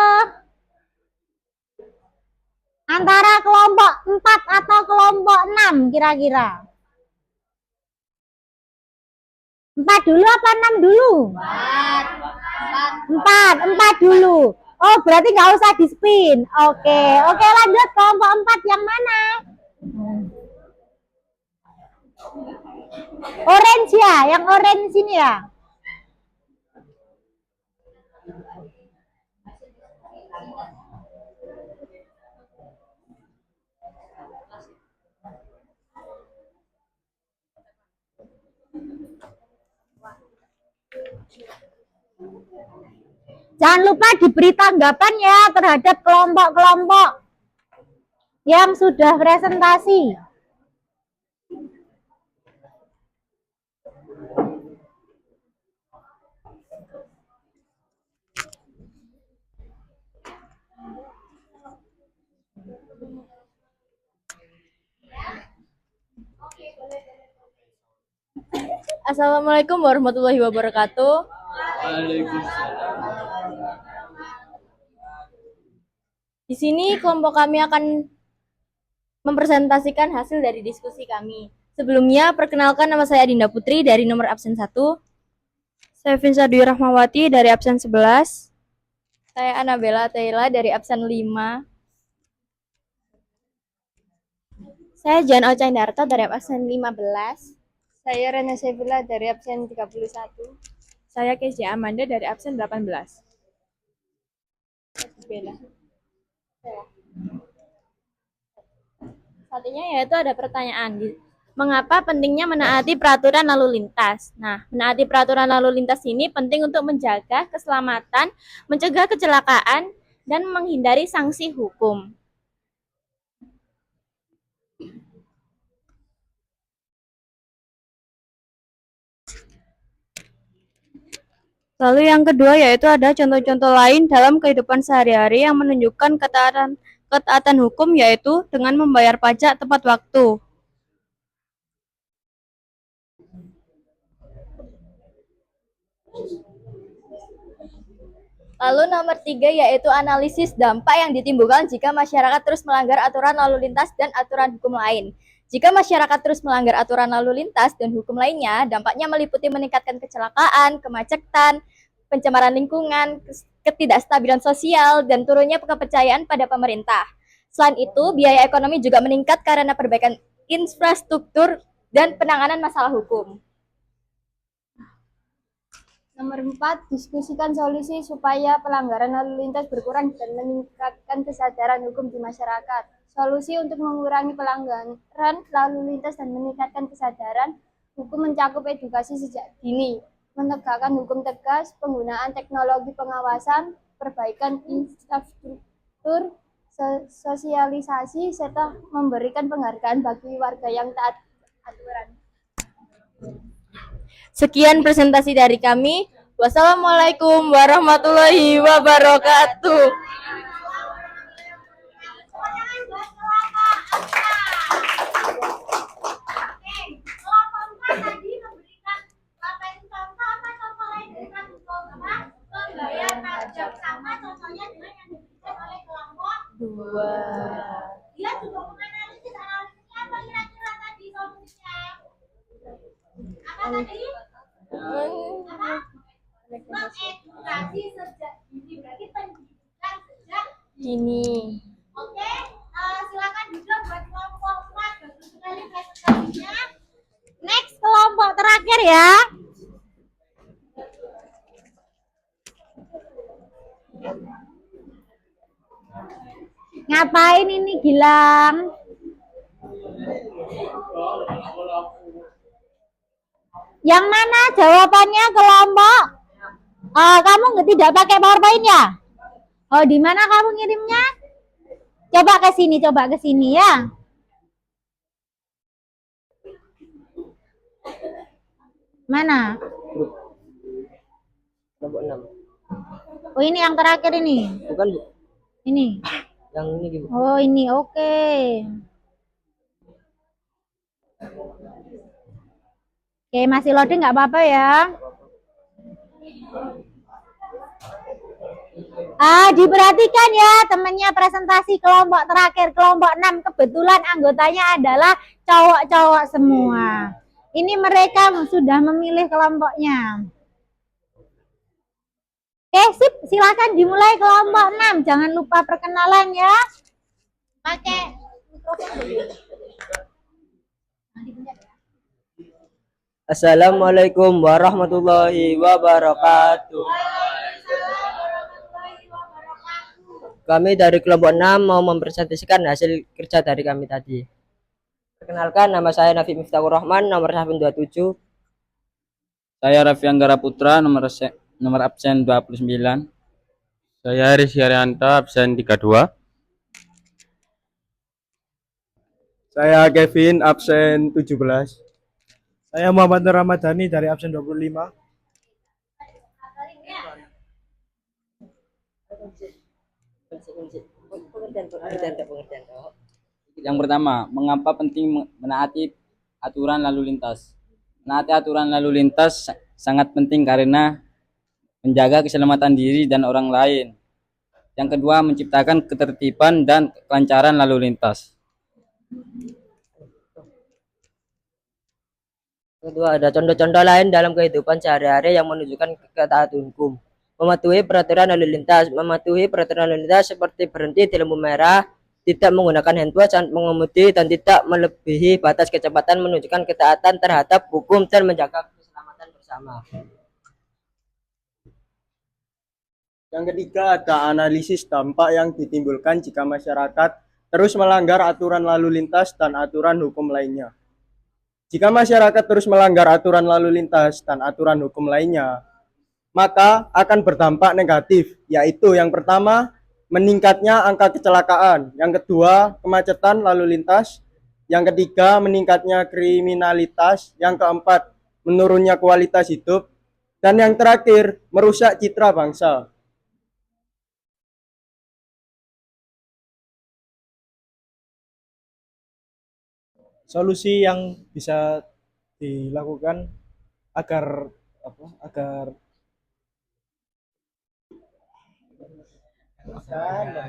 antara kelompok 4 atau kelompok 6 kira-kira. 4 dulu apa 6 dulu? 4 dulu. Oh, berarti nggak usah di spin. Oke, lanjut kelompok 4 yang mana? Orange ya, yang orange ini ya. Jangan lupa diberi tanggapan ya terhadap kelompok-kelompok yang sudah presentasi. Assalamualaikum warahmatullahi wabarakatuh. Di sini kelompok kami akan mempresentasikan hasil dari diskusi kami. Sebelumnya, perkenalkan nama saya Dinda Putri dari nomor absen 1. Saya Vinsa Dwi Rahmawati dari absen 11. Saya Anabella Taylor dari absen 5. Saya Jan Ocaindarto dari absen 15. Saya Rena Sevilla dari absen 31. Saya Kezia Amanda dari absen 18. Satunya yaitu ada pertanyaan, mengapa pentingnya menaati peraturan lalu lintas? Nah, menaati peraturan lalu lintas ini penting untuk menjaga keselamatan, mencegah kecelakaan, dan menghindari sanksi hukum. Lalu yang kedua yaitu ada contoh-contoh lain dalam kehidupan sehari-hari yang menunjukkan ketaatan hukum, yaitu dengan membayar pajak tepat waktu. Lalu nomor 3 yaitu analisis dampak yang ditimbulkan jika masyarakat terus melanggar aturan lalu lintas dan aturan hukum lain. Jika masyarakat terus melanggar aturan lalu lintas dan hukum lainnya, dampaknya meliputi meningkatkan kecelakaan, kemacetan, pencemaran lingkungan, ketidakstabilan sosial, dan turunnya kepercayaan pada pemerintah. Selain itu, biaya ekonomi juga meningkat karena perbaikan infrastruktur dan penanganan masalah hukum. Nomor 4, diskusikan solusi supaya pelanggaran lalu lintas berkurang dan meningkatkan kesadaran hukum di masyarakat. Solusi untuk mengurangi pelanggaran lalu lintas dan meningkatkan kesadaran hukum mencakup edukasi sejak dini, menegakkan hukum tegas, penggunaan teknologi pengawasan, perbaikan infrastruktur, sosialisasi, serta memberikan penghargaan bagi warga yang taat aturan. Sekian presentasi dari kami. Wassalamualaikum warahmatullahi wabarakatuh. Dia juga menganalisis apa kira-kira tadi solusinya. Apa tadi? Mengedukasi sejak dini, berarti pendidikan sejak Dini. Oke, silakan juga buat kelompok 4, bagus sekali presentasinya. Next kelompok terakhir ya. Ngapain ini Gilang? Yang mana jawabannya kelompok? Kamu tidak pakai PowerPoint ya? Oh, di mana kamu ngirimnya? Coba ke sini ya. Mana? Kelompok 6. Oh, ini yang terakhir ini. Bukan, Bu. Ini. Yang ini gimana? Oh, ini oke. Oke, masih loading nggak apa-apa ya. Diperhatikan ya temannya presentasi kelompok terakhir, kelompok 6. Kebetulan anggotanya adalah cowok-cowok semua. Ini mereka sudah memilih kelompoknya. Oke, sip. Silakan dimulai kelompok 6. Jangan lupa perkenalan ya. Pakai mikrofon dulu. Assalamualaikum warahmatullahi wabarakatuh. Kami dari kelompok 6 mau mempresentasikan hasil kerja dari kami tadi. Perkenalkan, nama saya Nafi Miftahur Rahman, nomor absen 27. Saya Raffi Anggara Putra, nomor absen 29. Saya Rizky Arianto, absen 32. Saya Kevin, absen 17. Saya Muhammad Nur Ramadhani dari absen 25. Yang pertama, mengapa penting menaati aturan lalu lintas? Menaati aturan lalu lintas sangat penting karena menjaga keselamatan diri dan orang lain. Yang kedua, menciptakan ketertiban dan kelancaran lalu lintas. Kedua, ada contoh-contoh lain dalam kehidupan sehari-hari yang menunjukkan ketaatan hukum. Mematuhi peraturan lalu lintas. Mematuhi peraturan lalu lintas seperti berhenti di lampu merah, tidak menggunakan handphone saat mengemudi, dan tidak melebihi batas kecepatan menunjukkan ketaatan terhadap hukum dan menjaga keselamatan bersama. Yang ketiga, ada analisis dampak yang ditimbulkan jika masyarakat terus melanggar aturan lalu lintas dan aturan hukum lainnya. Jika masyarakat terus melanggar aturan lalu lintas dan aturan hukum lainnya, maka akan berdampak negatif, yaitu yang pertama, meningkatnya angka kecelakaan, yang kedua, kemacetan lalu lintas, yang ketiga, meningkatnya kriminalitas, yang keempat, menurunnya kualitas hidup, dan yang terakhir, merusak citra bangsa. Solusi yang bisa dilakukan agar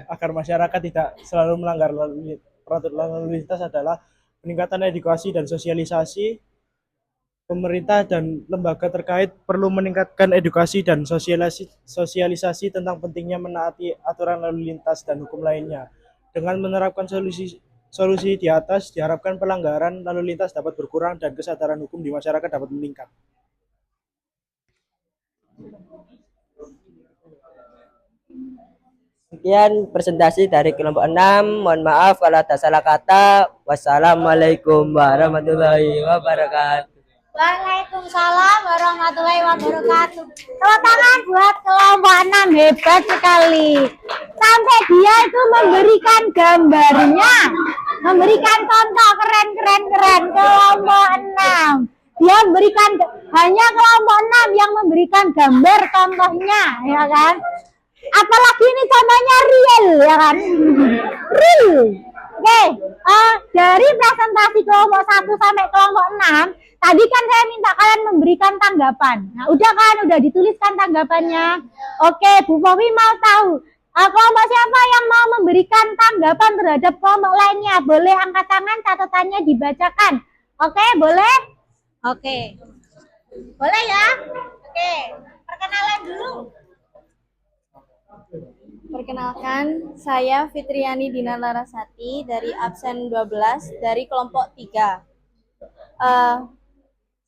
agar masyarakat tidak selalu melanggar peraturan lalu lintas adalah peningkatan edukasi dan sosialisasi. Pemerintah dan lembaga terkait perlu meningkatkan edukasi dan sosialisasi tentang pentingnya menaati aturan lalu lintas dan hukum lainnya. Dengan menerapkan solusi di atas, diharapkan pelanggaran lalu lintas dapat berkurang dan kesadaran hukum di masyarakat dapat meningkat. Sekian presentasi dari kelompok 6. Mohon maaf kalau ada salah kata. Wassalamualaikum warahmatullahi wabarakatuh. Waalaikumsalam warahmatullahi wabarakatuh. Tepuk tangan buat kelompok 6, hebat sekali. Sampai dia itu memberikan gambarnya, memberikan contoh keren. Kelompok 6. Dia memberikan, hanya kelompok 6 yang memberikan gambar contohnya, ya kan? Apalagi ini contohnya real, ya kan? Real. Oke, dari presentasi kelompok 1 sampai kelompok 6, tadi kan saya minta kalian memberikan tanggapan. Nah, udah kan, udah dituliskan tanggapannya. Oke, Bu Fofi mau tahu, kelompok siapa yang mau memberikan tanggapan terhadap kelompok lainnya? Boleh angkat tangan, catatannya dibacakan. Oke, boleh? Oke. Boleh ya? Oke, perkenalan dulu. Perkenalkan, saya Fitriani Dina Larasati dari absen 12 dari kelompok 3.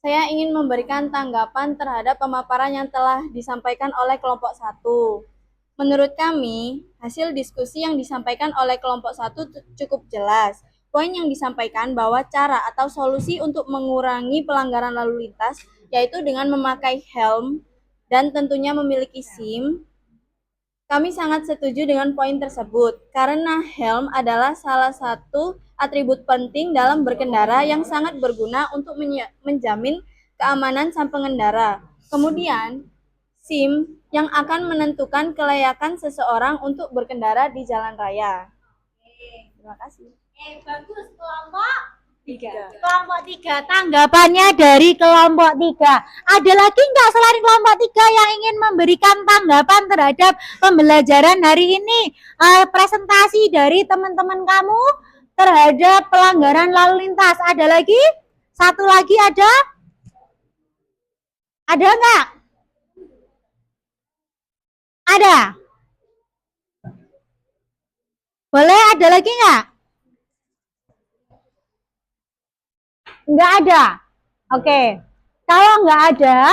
Saya ingin memberikan tanggapan terhadap pemaparan yang telah disampaikan oleh kelompok 1. Menurut kami, hasil diskusi yang disampaikan oleh kelompok 1 cukup jelas. Poin yang disampaikan bahwa cara atau solusi untuk mengurangi pelanggaran lalu lintas yaitu dengan memakai helm dan tentunya memiliki SIM. Kami sangat setuju dengan poin tersebut, karena helm adalah salah satu atribut penting dalam berkendara yang sangat berguna untuk menjamin keamanan sang pengendara. Kemudian, SIM yang akan menentukan kelayakan seseorang untuk berkendara di jalan raya. Terima kasih. Bagus, kelompok 3. Kelompok 3, tanggapannya dari kelompok 3. Ada lagi nggak selain kelompok 3 yang ingin memberikan tanggapan terhadap pembelajaran hari ini? Presentasi dari teman-teman kamu terhadap pelanggaran lalu lintas. Ada lagi? Satu lagi ada? Ada nggak? Ada? Boleh ada lagi nggak? Nggak ada. Oke. Kalau nggak ada,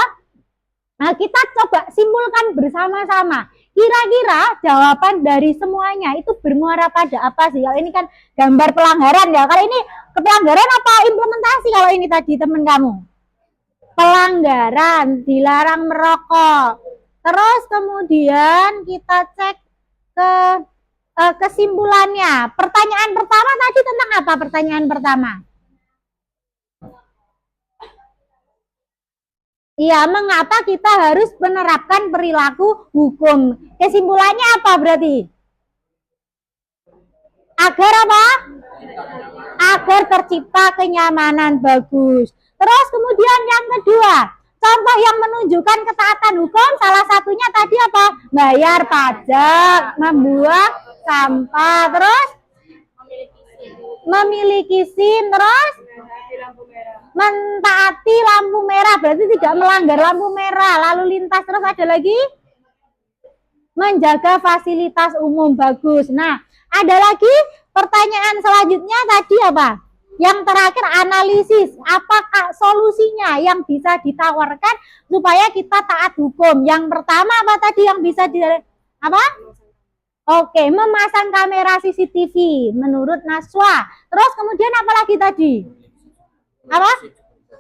nah kita coba simpulkan bersama-sama. Kira-kira jawaban dari semuanya itu bermuara pada apa sih? Kalau ini kan gambar pelanggaran ya. Kalau ini pelanggaran apa implementasi kalau ini tadi teman kamu? Pelanggaran, dilarang merokok. Terus kemudian kita cek ke kesimpulannya. Pertanyaan pertama tadi tentang apa pertanyaan pertama? Iya, mengapa kita harus menerapkan perilaku hukum? Kesimpulannya apa berarti? Agar apa? Agar tercipta kenyamanan, bagus. Terus kemudian yang kedua, contoh yang menunjukkan ketaatan hukum, salah satunya tadi apa? Bayar pajak, membuang sampah, terus memiliki SIM, terus mentaati lampu merah, berarti tidak melanggar lampu merah, lalu lintas. Terus ada lagi menjaga fasilitas umum, bagus. Nah, ada lagi pertanyaan selanjutnya tadi apa? Yang terakhir analisis, apakah solusinya yang bisa ditawarkan supaya kita taat hukum? Yang pertama apa tadi yang bisa di apa? Oke, memasang kamera CCTV menurut Naswa. Terus kemudian apa lagi tadi? Apa?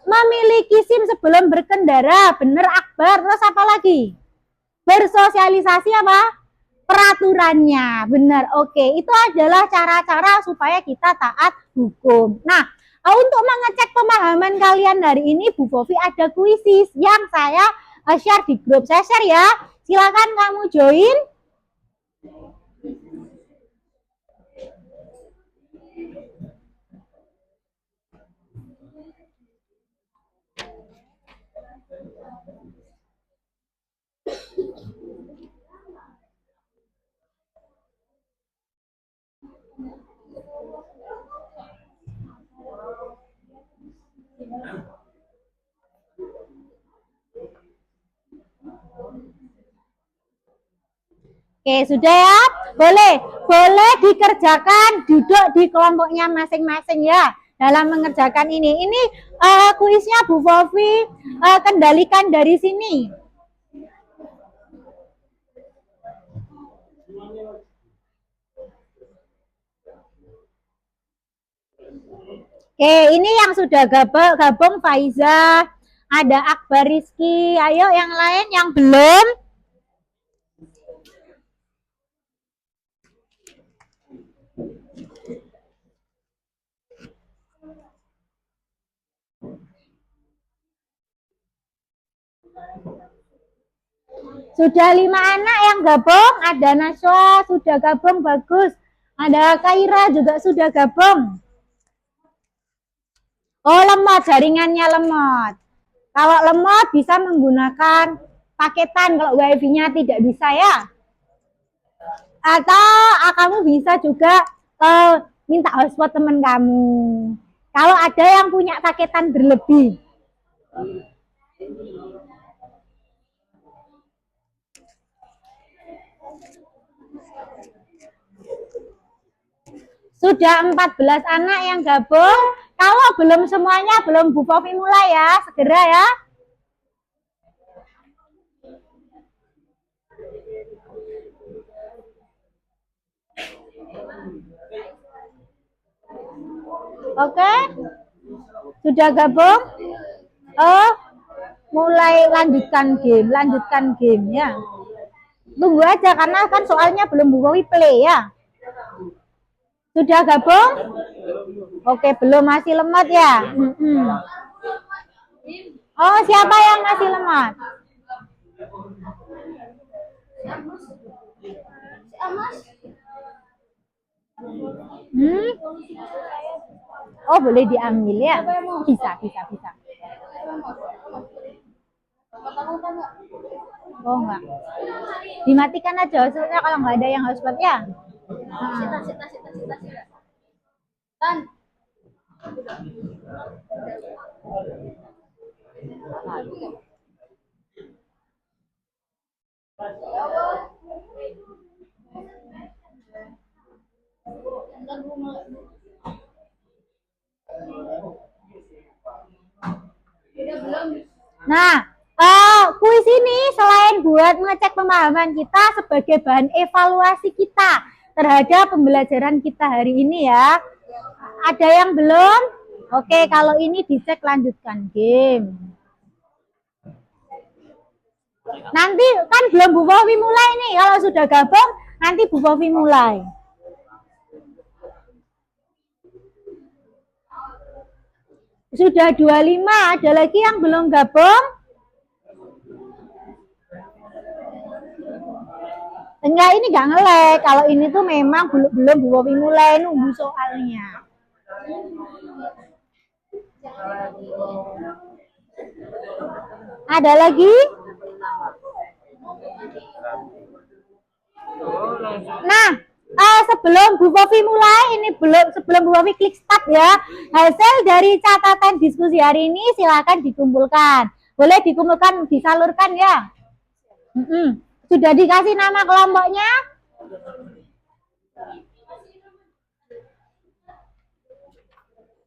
Memiliki SIM sebelum berkendara, bener Akbar. Terus apa lagi? Bersosialisasi apa? Peraturannya, benar. Oke, itu adalah cara-cara supaya kita taat hukum. Nah, untuk mengecek pemahaman kalian hari ini, Bu Fofi ada kuisis yang saya share di grup. Saya share ya. Silakan kamu join. Oke, sudah ya? Boleh dikerjakan, duduk di kelompoknya masing-masing ya. Dalam mengerjakan ini kuisnya Bu Fofi kendalikan dari sini. Oke, ini yang sudah gabung Faiza, ada Akbar Rizky. Ayo yang lain yang belum. Sudah 5 anak yang gabung, ada Naswa sudah gabung, bagus. Ada Kaira juga sudah gabung. Oh, lemot, jaringannya lemot. Kalau lemot bisa menggunakan paketan, kalau wifi-nya tidak bisa ya. Atau kamu bisa juga minta hotspot teman kamu. Kalau ada yang punya paketan berlebih. Sudah 14 anak yang gabung. Kalau belum semuanya, belum Bu Fofi mulai ya, segera ya. Oke, sudah gabung? Oh, mulai lanjutkan game ya. Tunggu aja karena kan soalnya belum Bu Fofi play ya. Sudah gabung? Oke, belum, masih lemot ya. Oh, siapa yang masih lemot? Oh, boleh diambil ya? Bisa. Oh, enggak. Dimatikan aja, soalnya kalau nggak ada yang hotspot ya. Nah, kuis ini selain buat mengecek pemahaman kita sebagai bahan evaluasi kita terhadap pembelajaran kita hari ini ya. Ada yang belum? Oke, kalau ini dicek lanjutkan game. Nanti kan belum Bu Fofi mulai nih. Kalau sudah gabung, nanti Bu Fofi mulai. Sudah 25, ada lagi yang belum gabung? Enggak, ini enggak nge-lag. Kalau ini tuh memang belum Bu Fofi mulai, nunggu soalnya. Ada lagi? Nah, sebelum Bu Fofi mulai, sebelum Bu Fofi klik start ya, hasil dari catatan diskusi hari ini silakan dikumpulkan. Boleh dikumpulkan, disalurkan ya. Sudah dikasih nama kelompoknya?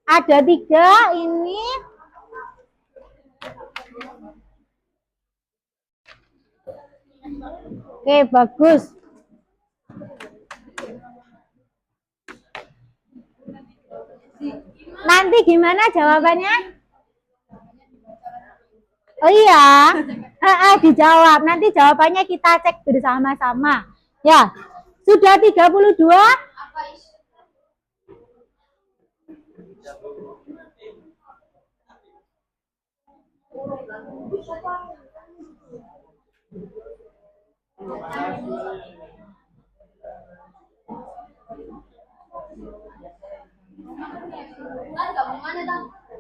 Ada 3 ini. Oke, bagus. Nanti gimana jawabannya? Oh iya, dijawab. Nanti jawabannya kita cek bersama-sama. Ya, sudah 32.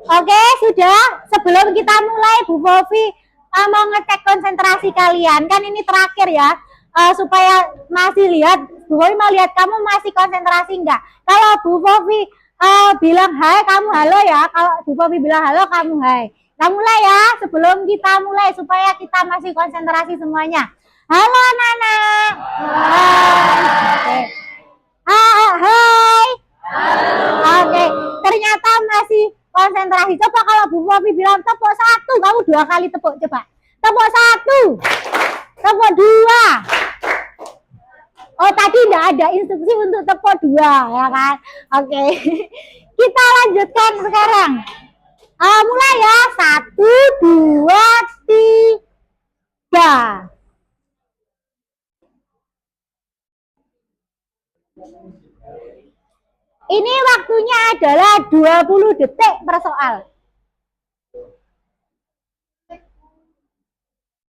Oke, sudah. Sebelum kita mulai, Bu Fofi mau ngecek konsentrasi kalian. Kan ini terakhir ya, supaya masih lihat. Bu Fofi mau lihat kamu masih konsentrasi enggak. Kalau Bu Fofi bilang hai, kamu halo ya. Kalau Bu Fofi bilang halo, kamu hai. Kita mulai ya, sebelum kita mulai supaya kita masih konsentrasi semuanya. Halo anak-anak. Hai. Hai. Oke, ternyata masih konsentrasi. Coba kalau Bu Popi bilang tepuk 1, kamu 2 kali tepuk, coba. Tepuk 1, tepuk 2. Oh, tadi tidak ada instruksi untuk tepuk 2, ya kan? Oke, kita lanjutkan sekarang. Mulai ya, 1, 2, 3. Ini waktunya adalah 20 detik per soal.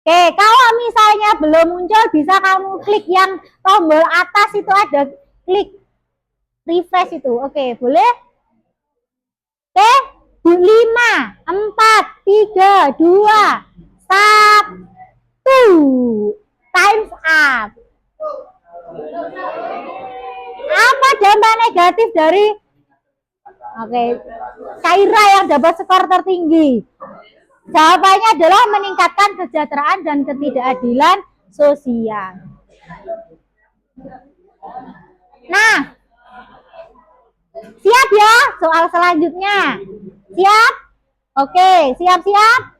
Oke, kalau misalnya belum muncul, bisa kamu klik yang tombol atas itu, ada klik refresh itu. Oke, boleh? Oke, 5, 4, 3, 2, 1. Time's up. Apa dampak negatif dari Kaira yang dapat skor tertinggi? Jawabannya adalah meningkatkan kesejahteraan dan ketidakadilan sosial. Nah, siap ya soal selanjutnya? Siap? Oke, siap-siap?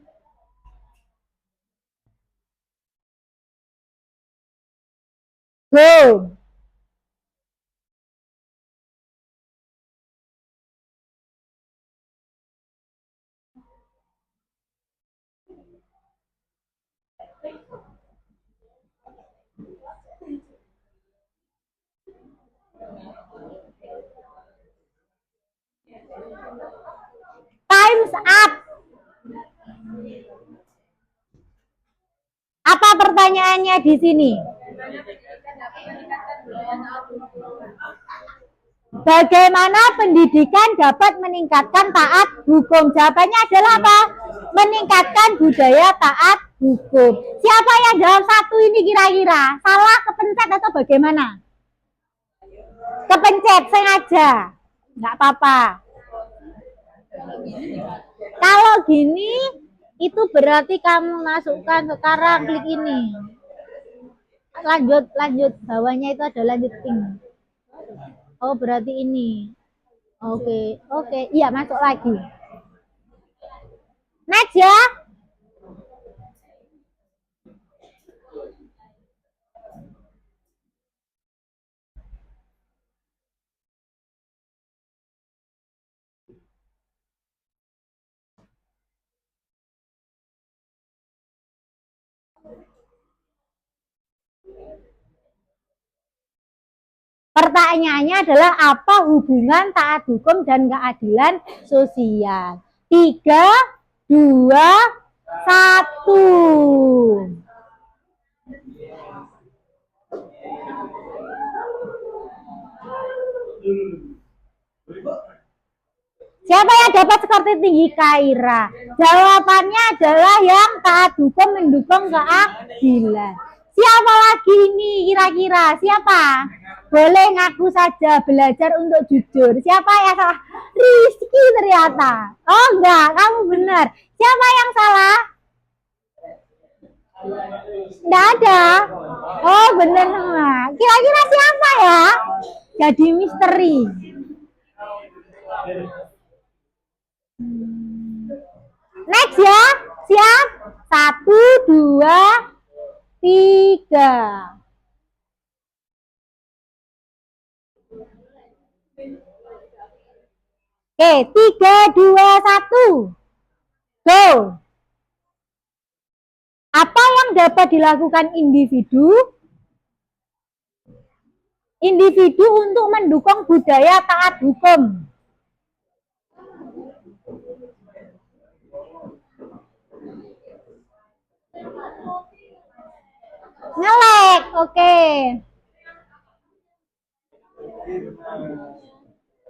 Go! Time's up. Apa pertanyaannya di sini? Bagaimana pendidikan dapat meningkatkan taat hukum? Jawabannya adalah apa? Meningkatkan budaya taat hukum. Siapa yang jawab 1 ini kira-kira? Salah, kepencet atau bagaimana? Kepencet sengaja. Nggak apa-apa. Kalau gini, itu berarti kamu masukkan sekarang, klik ini. Lanjut, bawahnya itu ada lanjutin. Oh, berarti ini. Oke, iya, masuk lagi. Next ya. Pertanyaannya adalah apa hubungan taat hukum dan keadilan sosial? 3, 2, 1. Siapa yang dapat skor tertinggi? Kaira. Jawabannya adalah yang taat hukum mendukung keadilan. Siapa lagi ini kira-kira? Siapa? Boleh ngaku saja, belajar untuk jujur. Siapa yang salah? Rizky ternyata. Oh enggak, kamu benar. Siapa yang salah? Enggak ada. Oh benar semua. Kira-kira siapa ya? Jadi misteri. Next ya. Siap? 1, 2, 3. Oke, 3, 2, 1. Go. Apa yang dapat dilakukan individu? Individu untuk mendukung budaya taat hukum. Ngelek, oke.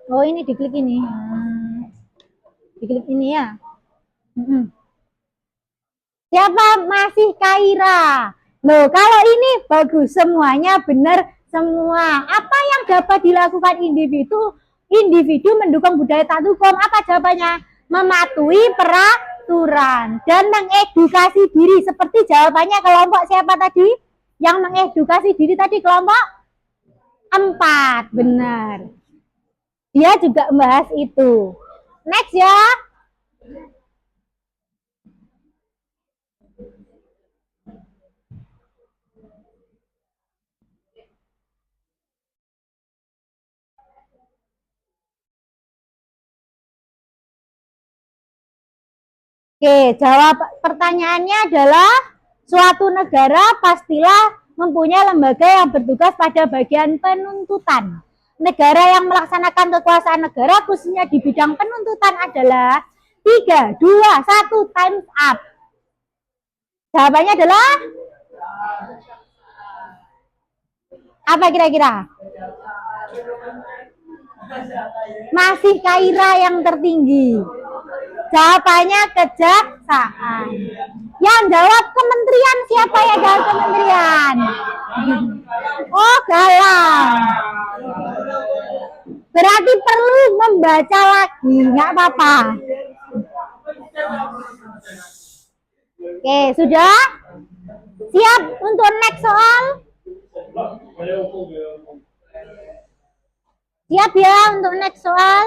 Oh ini diklik ini. Diklik ini ya. Siapa? Masih Kaira. Loh kalau ini bagus, semuanya benar semua. Apa yang dapat dilakukan individu? Individu mendukung budaya taat hukum. Apa jawabannya? Mematuhi peraturan dan mengedukasi diri. Seperti jawabannya kelompok siapa tadi? Yang mengedukasi diri tadi kelompok 4, benar. Dia juga membahas itu. Next ya. Oke, jawab pertanyaannya adalah suatu negara pastilah mempunyai lembaga yang bertugas pada bagian penuntutan. Negara yang melaksanakan kekuasaan negara khususnya di bidang penuntutan adalah 3, 2, 1, time's up. Jawabannya adalah apa kira-kira? Masih Kaira yang tertinggi. Jawabannya kejaksaan. Yang jawab kementerian siapa yang jawab kementerian? Oh, Galang. Berarti perlu membaca lagi, nggak apa-apa. Oke, sudah? Siap untuk next soal? Siap ya untuk next soal?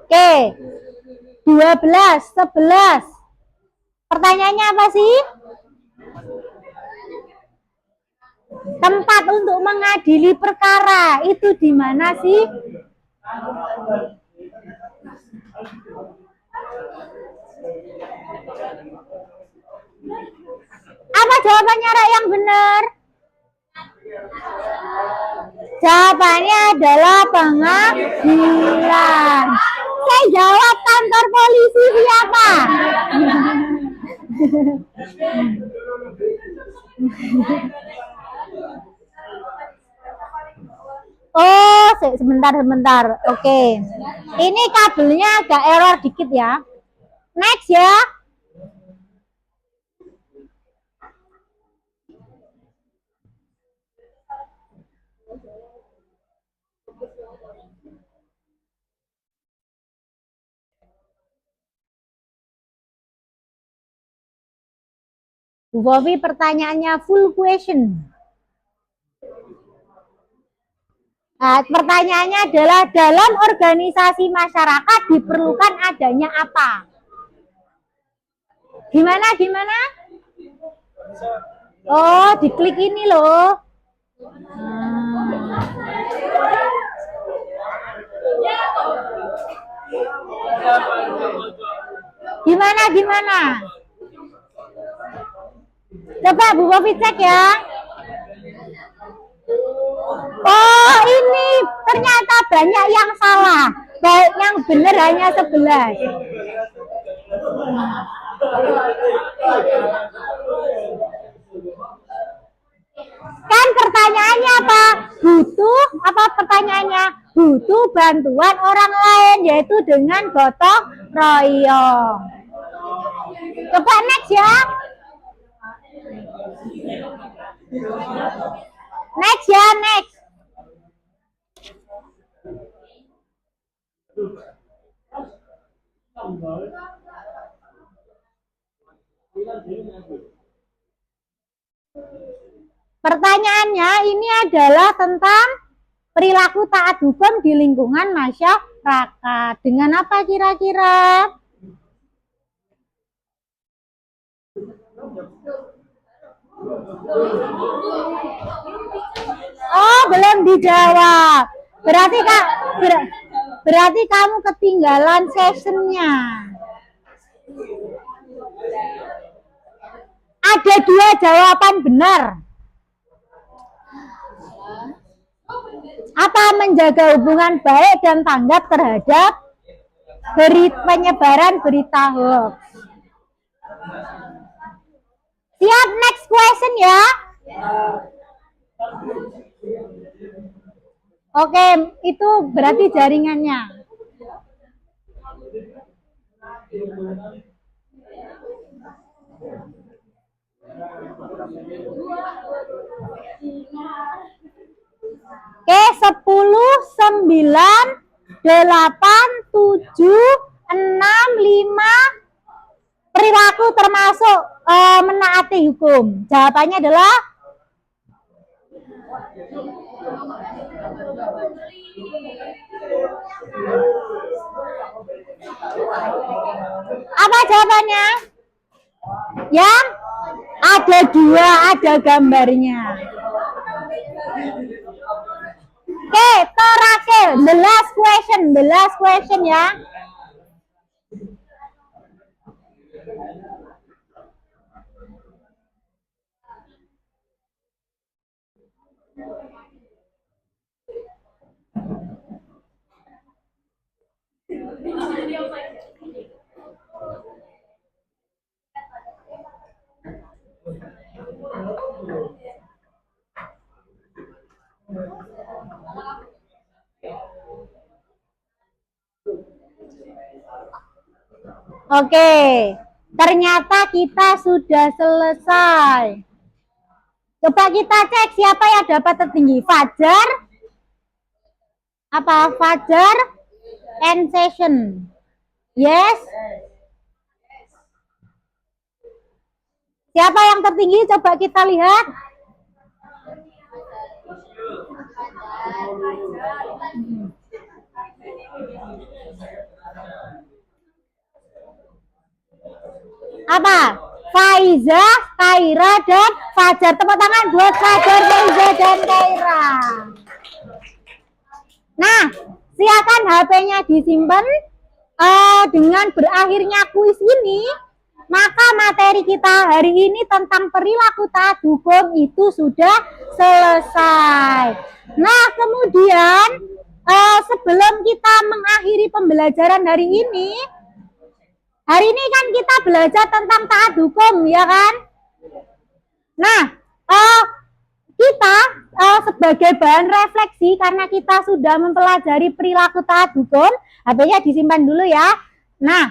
Oke, 12, 11. Pertanyaannya apa sih? Tempat untuk mengadili perkara itu di mana sih? Apa jawabannya Ra yang benar? Jawabannya adalah pengadilan. Saya jawab kantor polisi siapa? Oh, sebentar. Oke. Ini kabelnya agak error dikit ya. Next ya. Bu Bovi pertanyaannya full question. Nah, pertanyaannya adalah dalam organisasi masyarakat diperlukan adanya apa? Gimana? Oh, diklik ini loh. Gimana? Coba Bu Bovi cek ya. Oh, ini ternyata banyak yang salah. Baik yang benar hanya 11. Kan pertanyaannya apa? Butuh bantuan orang lain, yaitu dengan gotong royong. Coba next ya. Next. Pertanyaannya ini adalah tentang perilaku taat hukum di lingkungan masyarakat. Dengan apa kira-kira? Oh, belum dijawab. Berarti kamu ketinggalan sessionnya. Ada 2 jawaban benar. Apa menjaga hubungan baik dan tanggap terhadap penyebaran berita hoax? Siap, next question ya. Oke, itu berarti jaringannya. Oke, 10, 9, 8, 7, 6, 5. Perilaku termasuk menaati hukum. Jawabannya adalah apa jawabannya? Yang ada 2, ada gambarnya. Oke, terakhir, the last question ya. Oke, ternyata kita sudah selesai. Coba kita cek siapa yang dapat tertinggi. Fajar? Apa? Fajar and Session. Yes? Siapa yang tertinggi? Coba kita lihat. Apa? Faiza, Kaira, dan Fajar. Tepuk tangan buat Fajar, Faiza, dan Kaira. Nah, silakan HP-nya disimpan. Dengan berakhirnya kuis ini, maka materi kita hari ini tentang perilaku taat hukum itu sudah selesai. Nah, kemudian sebelum kita mengakhiri pembelajaran hari ini kan kita belajar tentang taat hukum, ya kan? Nah, kita sebagai bahan refleksi karena kita sudah mempelajari perilaku taat hukum, HP-nya disimpan dulu ya. Nah,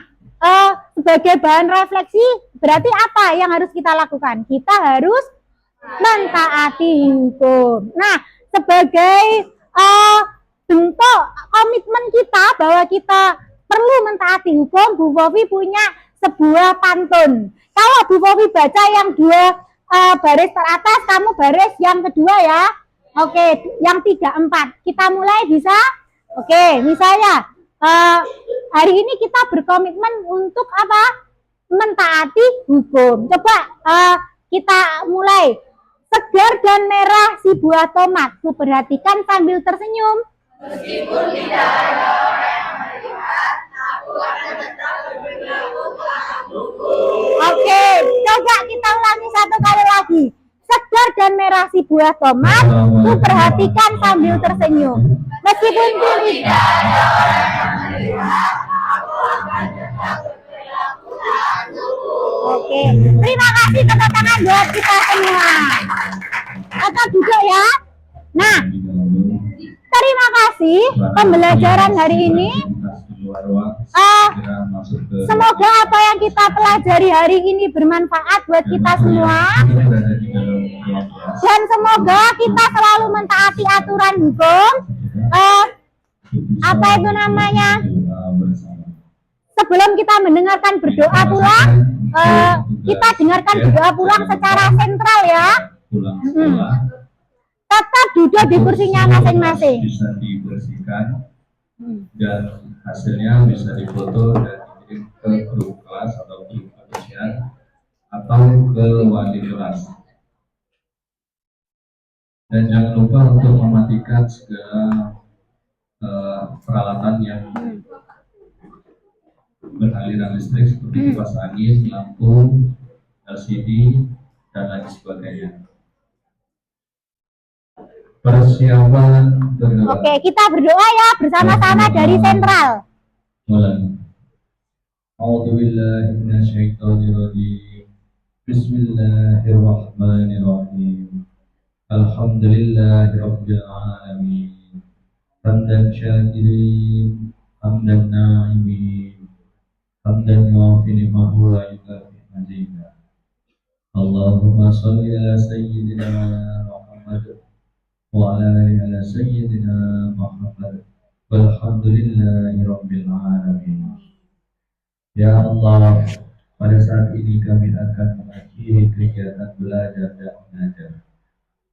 sebagai bahan refleksi berarti apa yang harus kita lakukan? Kita harus mentaati hukum. Nah, sebagai bentuk komitmen kita bahwa kita perlu mentaati hukum, Bu Fofi punya sebuah pantun. Kalau Bu Fofi baca yang 2 baris teratas, kamu baris yang kedua ya. Oke, yang 3, 4. Kita mulai bisa? Oke, misalnya hari ini kita berkomitmen untuk apa? Mentaati hukum. Coba kita mulai. Segar dan merah si buah tomat. Ku perhatikan sambil tersenyum. Meskipun tidak ada orang yang melihat, aku akan tetap berperilaku taat hukum. Oke, coba kita ulangi 1 kali lagi. Segar dan merah si buah tomat, ku perhatikan sambil tersenyum. Meskipun tidak ada orang yang melihat, aku akan tetap berperilaku taat hukum. Oke, terima kasih, tepuk tangan buat kita semua. Atau duduk ya. Nah, terima kasih pembelajaran hari ini. Semoga apa yang kita pelajari hari ini bermanfaat buat kita semua. Dan semoga kita selalu mentaati aturan hukum. Apa itu namanya? Sebelum kita mendengarkan berdoa pulang, kita dengarkan berdoa pulang secara sentral ya. Tetap duduk di kursinya masing-masing. Bisa dibersihkan dan hasilnya bisa difoto dan dikirim ke grup kelas atau grup kebersihan atau ke wali kelas. Dan jangan lupa untuk mematikan segala peralatan yang beraliran listrik seperti kipas angin, lampu, LCD, dan lain sebagainya. Persiapan berdoa. Oke, kita berdoa ya bersama-sama dari sentral. Mulai. A'udzubillahi minasyaitonirrajim. Bismillahirrahmanirrahim. Alhamdulillahirabbil alamin. Hamdan syakirin, hamdan na'imin, hamdan mu'afin ma'hula yukafi mazida. Allahumma salli ala sayyidina Muhammad wa ala ali ala sayyidina Muhammad walhamdulillahi rabbil alamin. Ya Allah, pada saat ini kami akan mengakhiri kegiatan belajar dan mengajar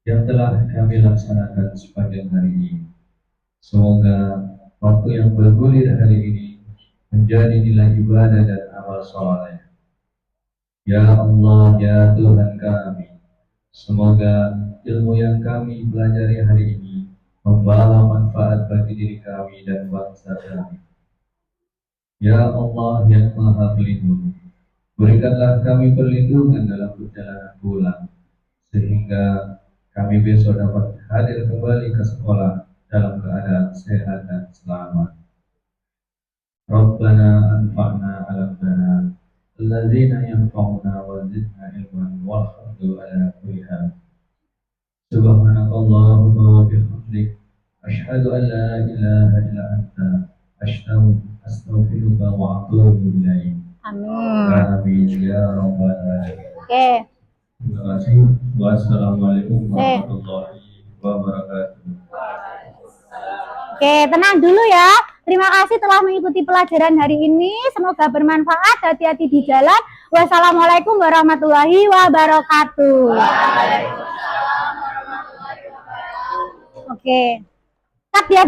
yang telah kami laksanakan sepanjang hari ini. Semoga waktu yang bergulir hari ini menjadi nilai ibadah dan amal soleh. Ya Allah, ya Tuhan kami, semoga ilmu yang kami pelajari hari ini membawa manfaat bagi diri kami dan bangsa kami. Ya Allah yang Maha Pelindung, berikanlah kami perlindungan dalam perjalanan pulang, sehingga kami besok dapat hadir kembali ke sekolah dalam keadaan sehat dan selamat. Rabbana anfa'na alamna alladzina yanfa'una wa zidna ilman walhamdu ala kulli hal. Subhanakallahumma wa bihamdik asyhadu an la ilaha illa anta astaghfiruka wa atubu ilaik. Amin. Amin ya rabbal alamin. Oke. Terima kasih. Wassalamualaikum warahmatullahi wabarakatuh. Oke, tenang dulu ya. Terima kasih telah mengikuti pelajaran hari ini. Semoga bermanfaat. Hati-hati di jalan. Wassalamualaikum warahmatullahi wabarakatuh. Oke. Cut ya.